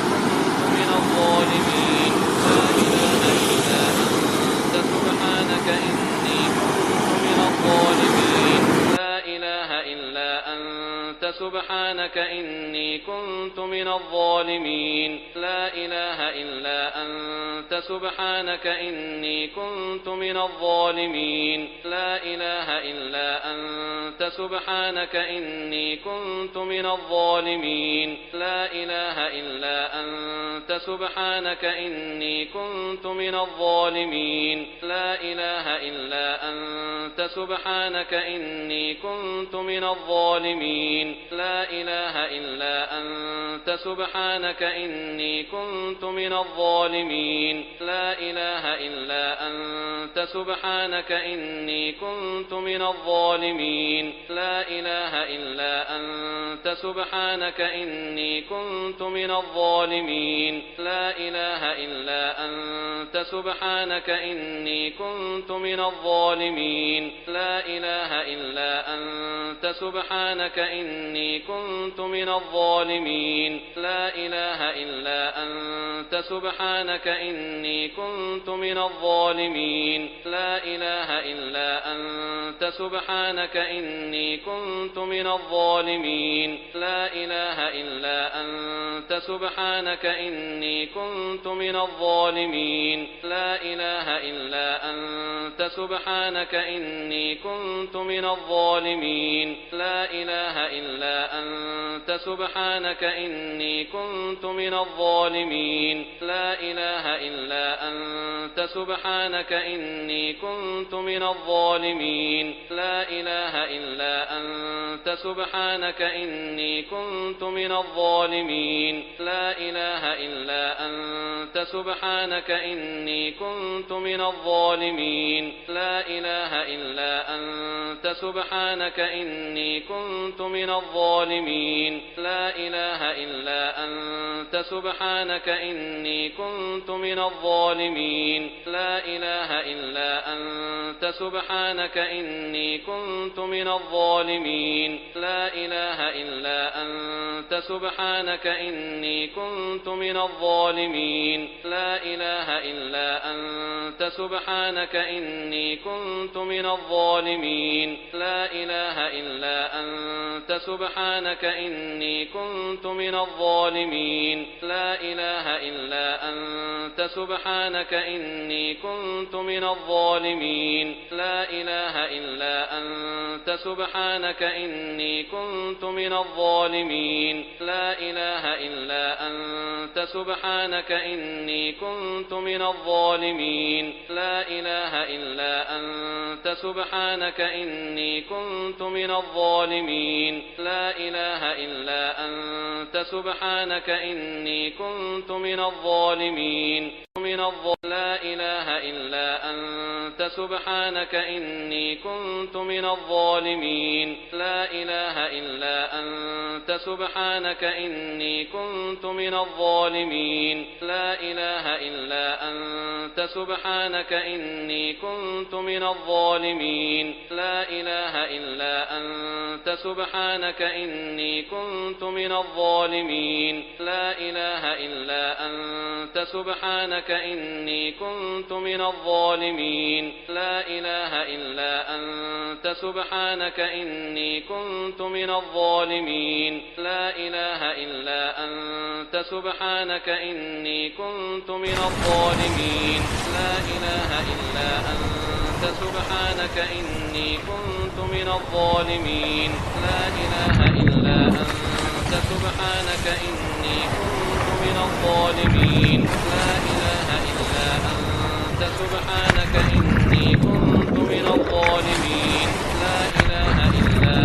كنت من الظالمين لا إله إلا أنت سبحانك إني كنت من الظالمين لا إله إلا أنت سبحانك إني كنت من الظالمين لا إله إلا أنت سبحانك إني كنت من الظالمين لا إله إلا أنت سبحانك إني كنت من الظالمين لا إله إلا أنت سبحانك إني كنت من الظالمين لا إله إلا أنت سبحانك إني كنت من الظالمين لا إله إلا أنت سبحانك إني كنت من الظالمين لا إله إلا أنت سبحانك إني كنت من الظالمين لا إله إلا أنت سبحانك إني كنت من الظالمين لا إله إلا أنت سبحانك إني كنت من الظالمين لا إله إلا أنت سبحانك إني كنت من الظالمين لا إله إلا أنت سبحانك إني كنت من الظالمين لا إله إلا أنت سبحانك إني كنت من الظالمين لا إله إلا أنت سبحانك إني كنت من الظالمين لا إله إلا أنت سبحانك إني كنت من الظالمين لا إله إلا أنت سبحانك إني كنت من الظالمين لا إله إلا أنت سبحانك إني كنت من الظالمين لا إله إلا أنت سبحانك إني كنت من الظالمين لا إله إلا أنت سبحانك إني كنت من الظالمين لا إله إلا أنت سبحانك إني كنت من الظالمين لا إله إلا أنت سبحانك إني كنت من الظالمين لا إله إلا أنت سبحانك إني كنت من الظالمين لا إله إلا أنت سبحانك إني كنت من الظالمين لا إله إلا أنت سبحانك إني كنت من الظالمين لا إله إلا أنت سبحانك إني كنت من الظالمين لا إله إلا أنت سبحانك إني كنت من الظالمين لا إله إلا أنت سبحانك إني كنت من الظالمين لا إله إلا أنت سبحانك إني كنت من الظالمين لا إله إلا أنت سبحانك إني كنت من الظالمين لا إله إلا أنت سبحانك إني كنت من الظالمين لا إله إلا أنت سبحانك إني كنت من الظالمين لا إله إلا أنت سبحانك إني كنت من الظالمين لا إله إلا أنت سبحانك إني كنت من الظالمين لا إله إلا أنت سبحانك إني كنت من الظالمين لا إله إلا أنت سبحانك إني كنت من الظالمين لا إله إلا أنت سبحانك إني كنت من الظالمين لا إله إلا أنت سبحانك إني كنت من الظالمين لا إله إلا أنت سبحانك إني كنت من الظالمين لا إله إلا أنت سبحانك إني كنت من الظالمين لا إله إلا أنت سبحانك إني كنت من الظالمين لا إله إلا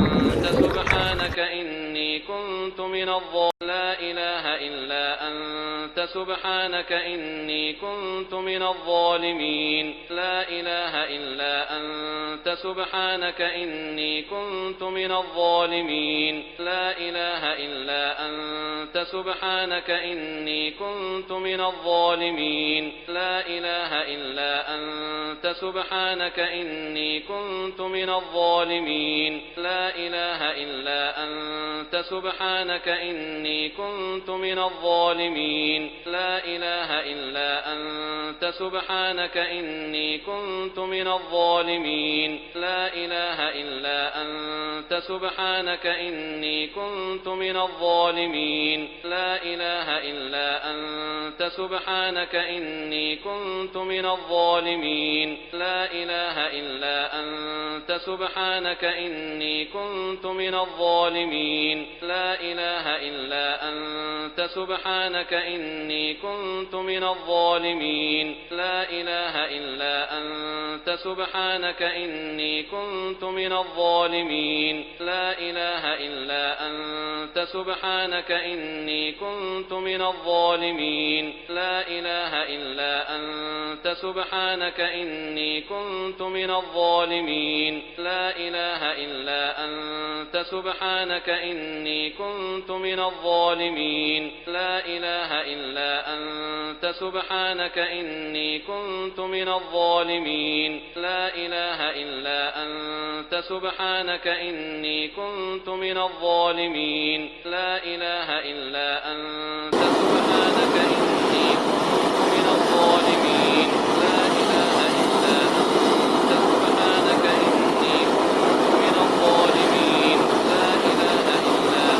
أنت سبحانك إني كنت من الظالمين لا إله إلا أنت سبحانك إني كنت من الظالمين لا إله إلا أنت سبحانك إني كنت من الظالمين لا إله إلا أنت سبحانك إني كنت من الظالمين لا إله إلا أنت سبحانك إني كنت من الظالمين لا إله إلا أنت سبحانك إني كنت من الظالمين لا إله إلا أنت سبحانك إني كنت من الظالمين لا إله إلا أنت سبحانك إني كنت من الظالمين لا إله إلا أنت سبحانك إني كنت من الظالمين لا إله إلا أنت سبحانك إني كنت من الظالمين لا إله إلا أنت سبحانك إني كنت من الظالمين لا إله إلا أنت سبحانك إني كنت من الظالمين لا إله إلا أنت سبحانك إني كنت من الظالمين لا إله إلا أنت سبحانك إني كنت من الظالمين لا إله إلا أنت سبحانك إني كنت من الظالمين لا إله إلا أنت سبحانك إني كنت من الظالمين لا إله إلا أنت سبحانك إني كنت من الظالمين لا إله إلا أنت سبحانك إني كنت من الظالمين لا إله إلا أنت سبحانك إني كنت من الظالمين لا إله إلا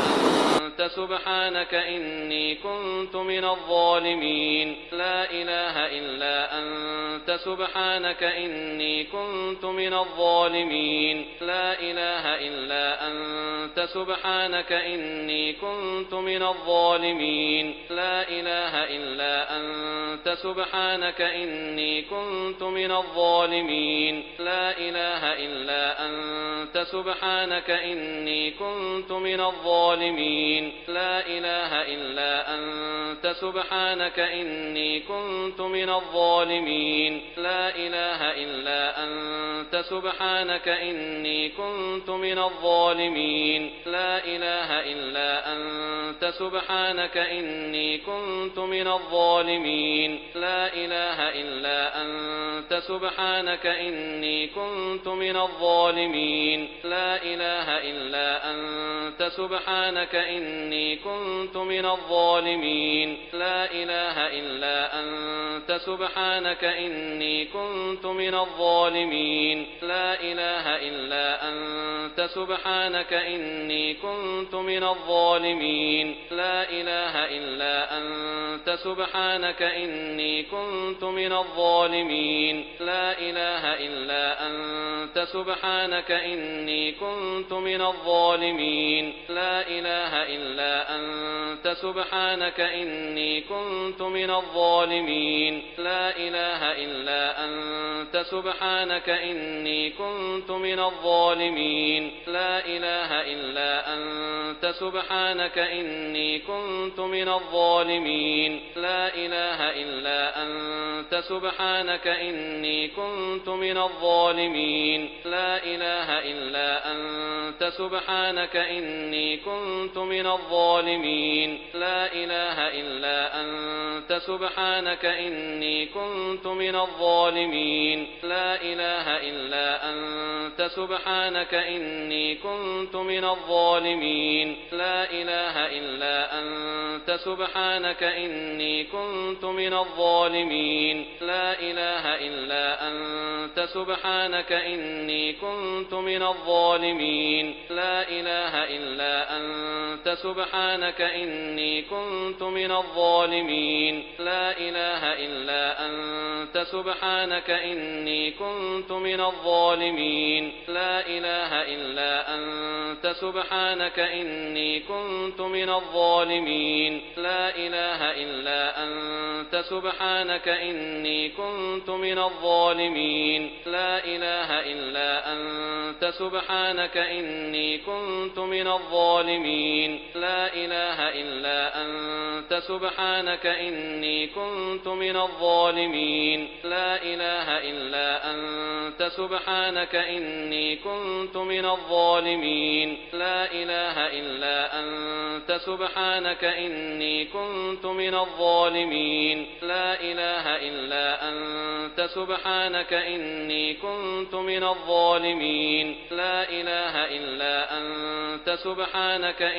أنت سبحانك إني كنت من الظالمين لا إله إلا أنت سبحانك إني كنت من الظالمين لا إله إلا أنت سبحانك إني كنت من الظالمين لا إله إلا أنت سبحانك إني كنت من الظالمين لا إله إلا أنت سبحانك إني كنت من الظالمين لا إله إلا أنت سبحانك إني كنت من الظالمين لا إله إلا أنت سبحانك إني كنت من الظالمين لا إله إلا أنت سبحانك إني كنت من الظالمين لا إله إلا أنت سبحانك إني كنت من الظالمين لا إله إلا أنت سبحانك إني كنت من الظالمين لا إله إلا أنت سبحانك إني كنت من الظالمين لا إله إلا أنت سبحانك إني كنت من الظالمين لا إله إلا أنت سبحانك إني كنت من الظالمين لا إله إلا أنت سبحانك إني كنت من الظالمين لا إله إلا أنت سبحانك إني كنت من الظالمين لا إله إلا أنت سبحانك إني كنت من الظالمين لا إله إلا أنت سبحانك إني كنت من الظالمين لا إله إلا أنت سبحانك إني كنت من الظالمين لا إله إلا أنت سبحانك إني كنت من الظالمين لا إله إلا أنت سبحانك إني كنت من الظالمين لا إله إلا أنت سبحانك إني كنت من الظالمين لا إله إلا أنت سبحانك إني كنت من الظالمين لا إله إلا أنت سبحانك إني كنت من الظالمين لا إله إلا أنت سبحانك إني كنت من الظالمين لا إله إلا أنت سبحانك إني كنت من الظالمين لا إله إلا أنت سبحانك إني كنت من الظالمين لا إله إلا أنت سبحانك إني كنت من الظالمين لا إله إلا أنت سبحانك إني كنت من الظالمين لا إله إلا أنت سبحانك إني كنت من الظالمين لا إله إلا أنت سبحانك إني كنت من الظالمين لا إله إلا أنت سبحانك إني كنت من الظالمين لا إله إلا أنت سبحانك إني كنت من الظالمين لا إله إلا أنت سبحانك إني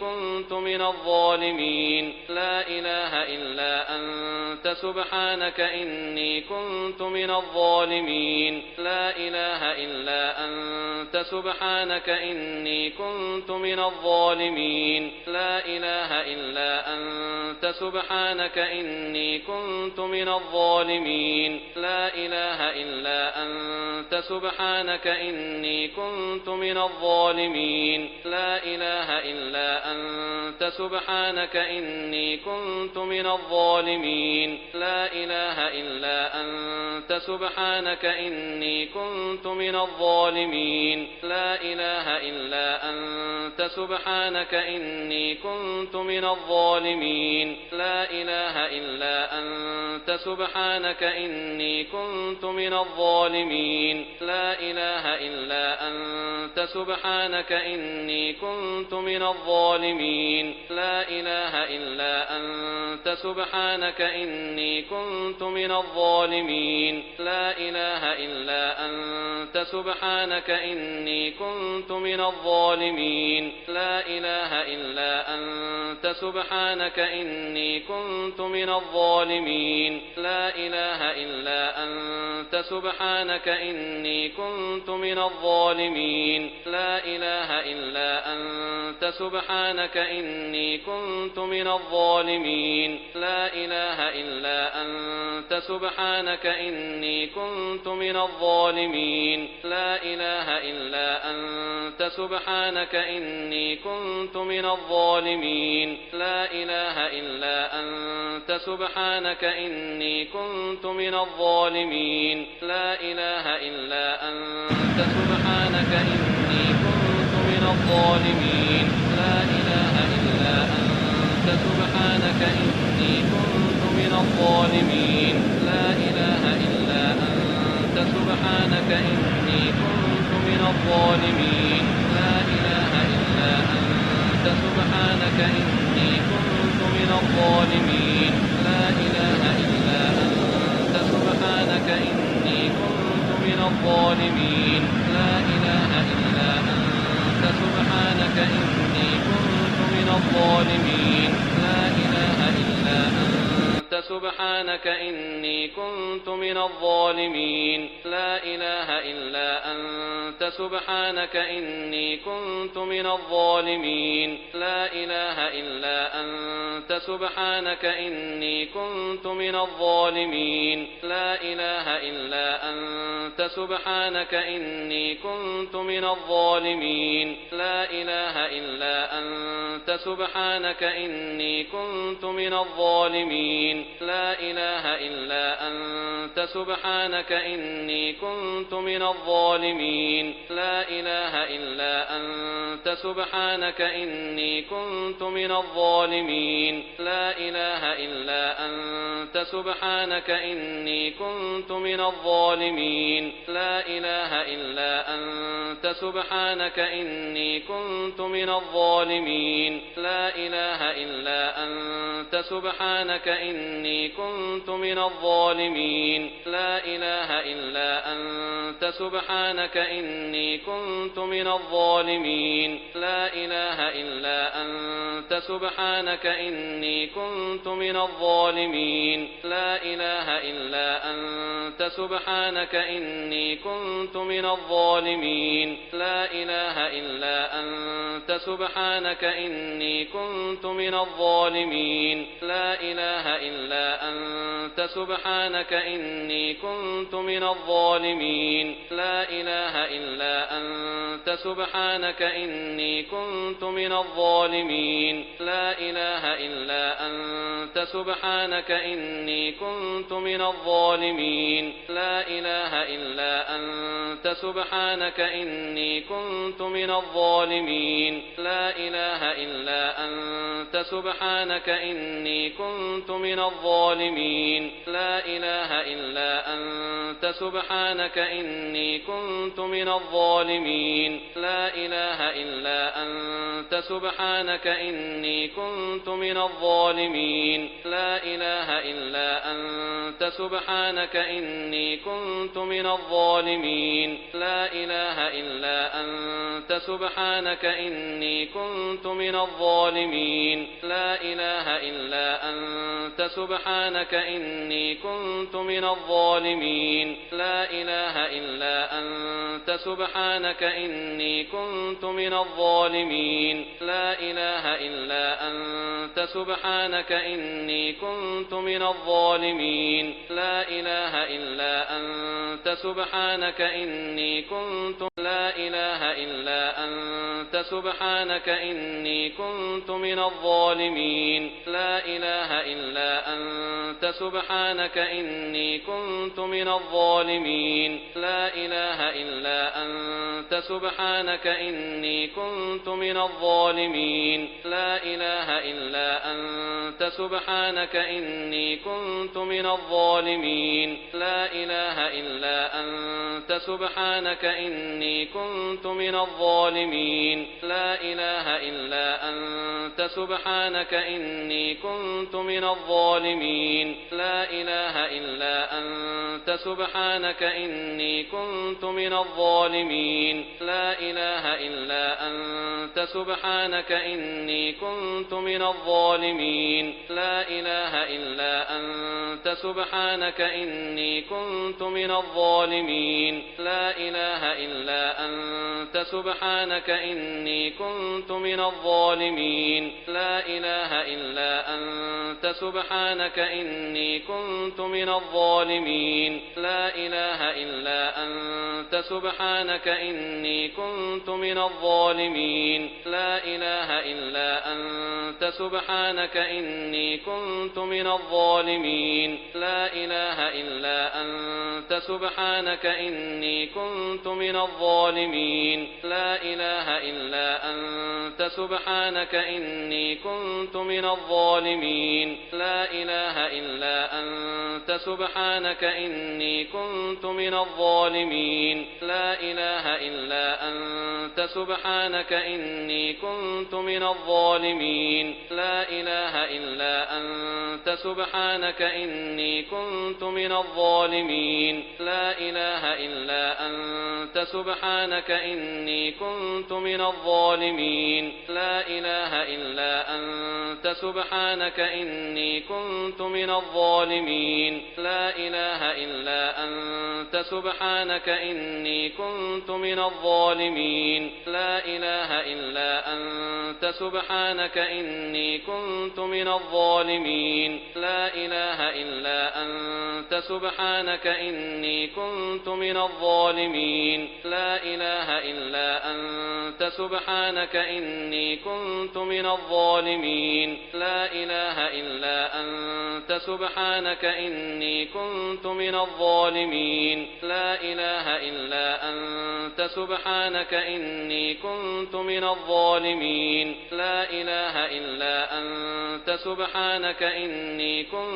كنت من الظالمين لا إله إلا أنت سبحانك إني كنت من الظالمين لا إله إلا أنت سبحانك إني كنت من الظالمين لا إله إلا أنت سبحانك إني كنت من الظالمين لا إله إلا أنت سبحانك إني كنت من الظالمين لا إله إلا أنت سبحانك إني كنت من الظالمين لا إله إلا أنت سبحانك إني كنت من الظالمين لا إله إلا أنت سبحانك إني كنت من الظالمين لا إله إلا أنت سبحانك إني كنت من الظالمين لا إله إلا أنت سبحانك إني كنت من الظالمين لا إله إلا أنت سبحانك إني كنت من الظالمين لا إله إلا أنت سبحانك إني كنت من الظالمين لا إله إلا أنت سبحانك إني كنت من الظالمين لا إله إلا أنت سبحانك إني كنت من الظالمين لا إله إلا أنت أنت سبحانك إني كنت من الظالمين لا إله إلا أنت سبحانك إني كنت من الظالمين لا إله إلا أنت سبحانك إني كنت من الظالمين لا إله إلا أنت سبحانك إني كنت من الظالمين لا إله إلا أنت سبحانك إني كنت من الظالمين لا إله إلا أنت سبحانك إني كنت من الظالمين لا إله إلا أنت سبحانك إني كنت من الظالمين لا إله إلا أنت سبحانك إني كنت من الظالمين لا إله إلا أنت سبحانك إني كنت من الظالمين لا إله إلا أنت سبحانك إني كنت من الظالمين لا إله إلا أنت سبحانك إني كنت من الظالمين لا إله إلا أنت سبحانك إني كنت من الظالمين لا إله إلا أنت سبحانك إني كنت من الظالمين لا إله إلا أنت سبحانك إني كنت من الظالمين لا إله إلا أنت سبحانك إني كنت من الظالمين لا إله إلا أنت سبحانك إني كنت من الظالمين لا إله إلا أنت سبحانك إني كنت من الظالمين لا إله إلا أنت سبحانك إني كنت من الظالمين لا إله إلا أنت سبحانك إني كنت من الظالمين لا إله إلا أنت سبحانك إني كنت من الظالمين لا إله إلا أنت سبحانك إني كنت من الظالمين لا إله إلا أنت سبحانك إني كنت من الظالمين لا إله إلا أنت سبحانك إني كنت من الظالمين لا إله إلا أنت سبحانك إني كنت من الظالمين لا إله إلا أنت سبحانك إني كنت من الظالمين لا إله إلا أنت سبحانك إني كنت من الظالمين لا إله إلا أنت سبحانك إني كنت من الظالمين لا إله إلا أنت سبحانك إني كنت من الظالمين لا إله إلا أنت سبحانك إني كنت من الظالمين لا إله إلا أنت سبحانك إني كنت من الظالمين لا إله إلا أنت سبحانك إني كنت من الظالمين لا إله إلا أنت سبحانك إني كنت من الظالمين لا إله إلا أنت سبحانك إني كنت من الظالمين لا إله إلا أنت سبحانك إني كنت من الظالمين لا إله إلا أنت سبحانك إني كنت من الظالمين لا إله إلا أنت سبحانك إني كنت من الظالمين لا إله إلا أنت سبحانك إني كنت لا إله إلا أنت سبحانك إني كنت من الظالمين لا إله إلا أنت سبحانك إني كنت من الظالمين لا إله إلا أنت سبحانك إني كنت من الظالمين لا إله إلا أنت سبحانك إني كنت من الظالمين لا إله إلا أنت سبحانك إني كنت من الظالمين لا إله إلا أنت أنت سبحانك إني كنت من الظالمين لا إله إلا أنت سبحانك إني كنت من الظالمين لا إله إلا أنت سبحانك إني كنت من الظالمين لا إله إلا أنت سبحانك إني كنت من الظالمين لا إله إلا أنت سبحانك إني كنت من الظالمين لا إله إلا أنت سبحانك إني كنت من الظالمين لا إله إلا أنت سبحانك إني كنت من الظالمين لا إله إلا أنت سبحانك إني كنت من الظالمين لا إله إلا أنت سبحانك إني كنت من الظالمين لا إله إلا أنت سبحانك إني كنت من الظالمين لا إله إلا أنت سبحانك إني كنت من الظالمين لا إله إلا أنت سبحانك إني كنت من الظالمين لا إله إلا أنت سبحانك إني كنت من الظالمين لا إله إلا أنت سبحانك إني كنت من الظالمين لا إله إلا أنت سبحانك إني كنت من الظالمين لا إله إلا أنت سبحانك إني كنت من الظالمين لا إله إلا أنت سبحانك إني كنت من الظالمين لا إله إلا أنت سبحانك إني كنت من الظالمين لا إله إلا أنت سبحانك إني كنت من الظالمين لا إله إلا أنت سبحانك إني كنت من الظالمين لا إله إلا أنت سبحانك إني كنت من الظالمين لا إله إلا أنت سبحانك إني كنت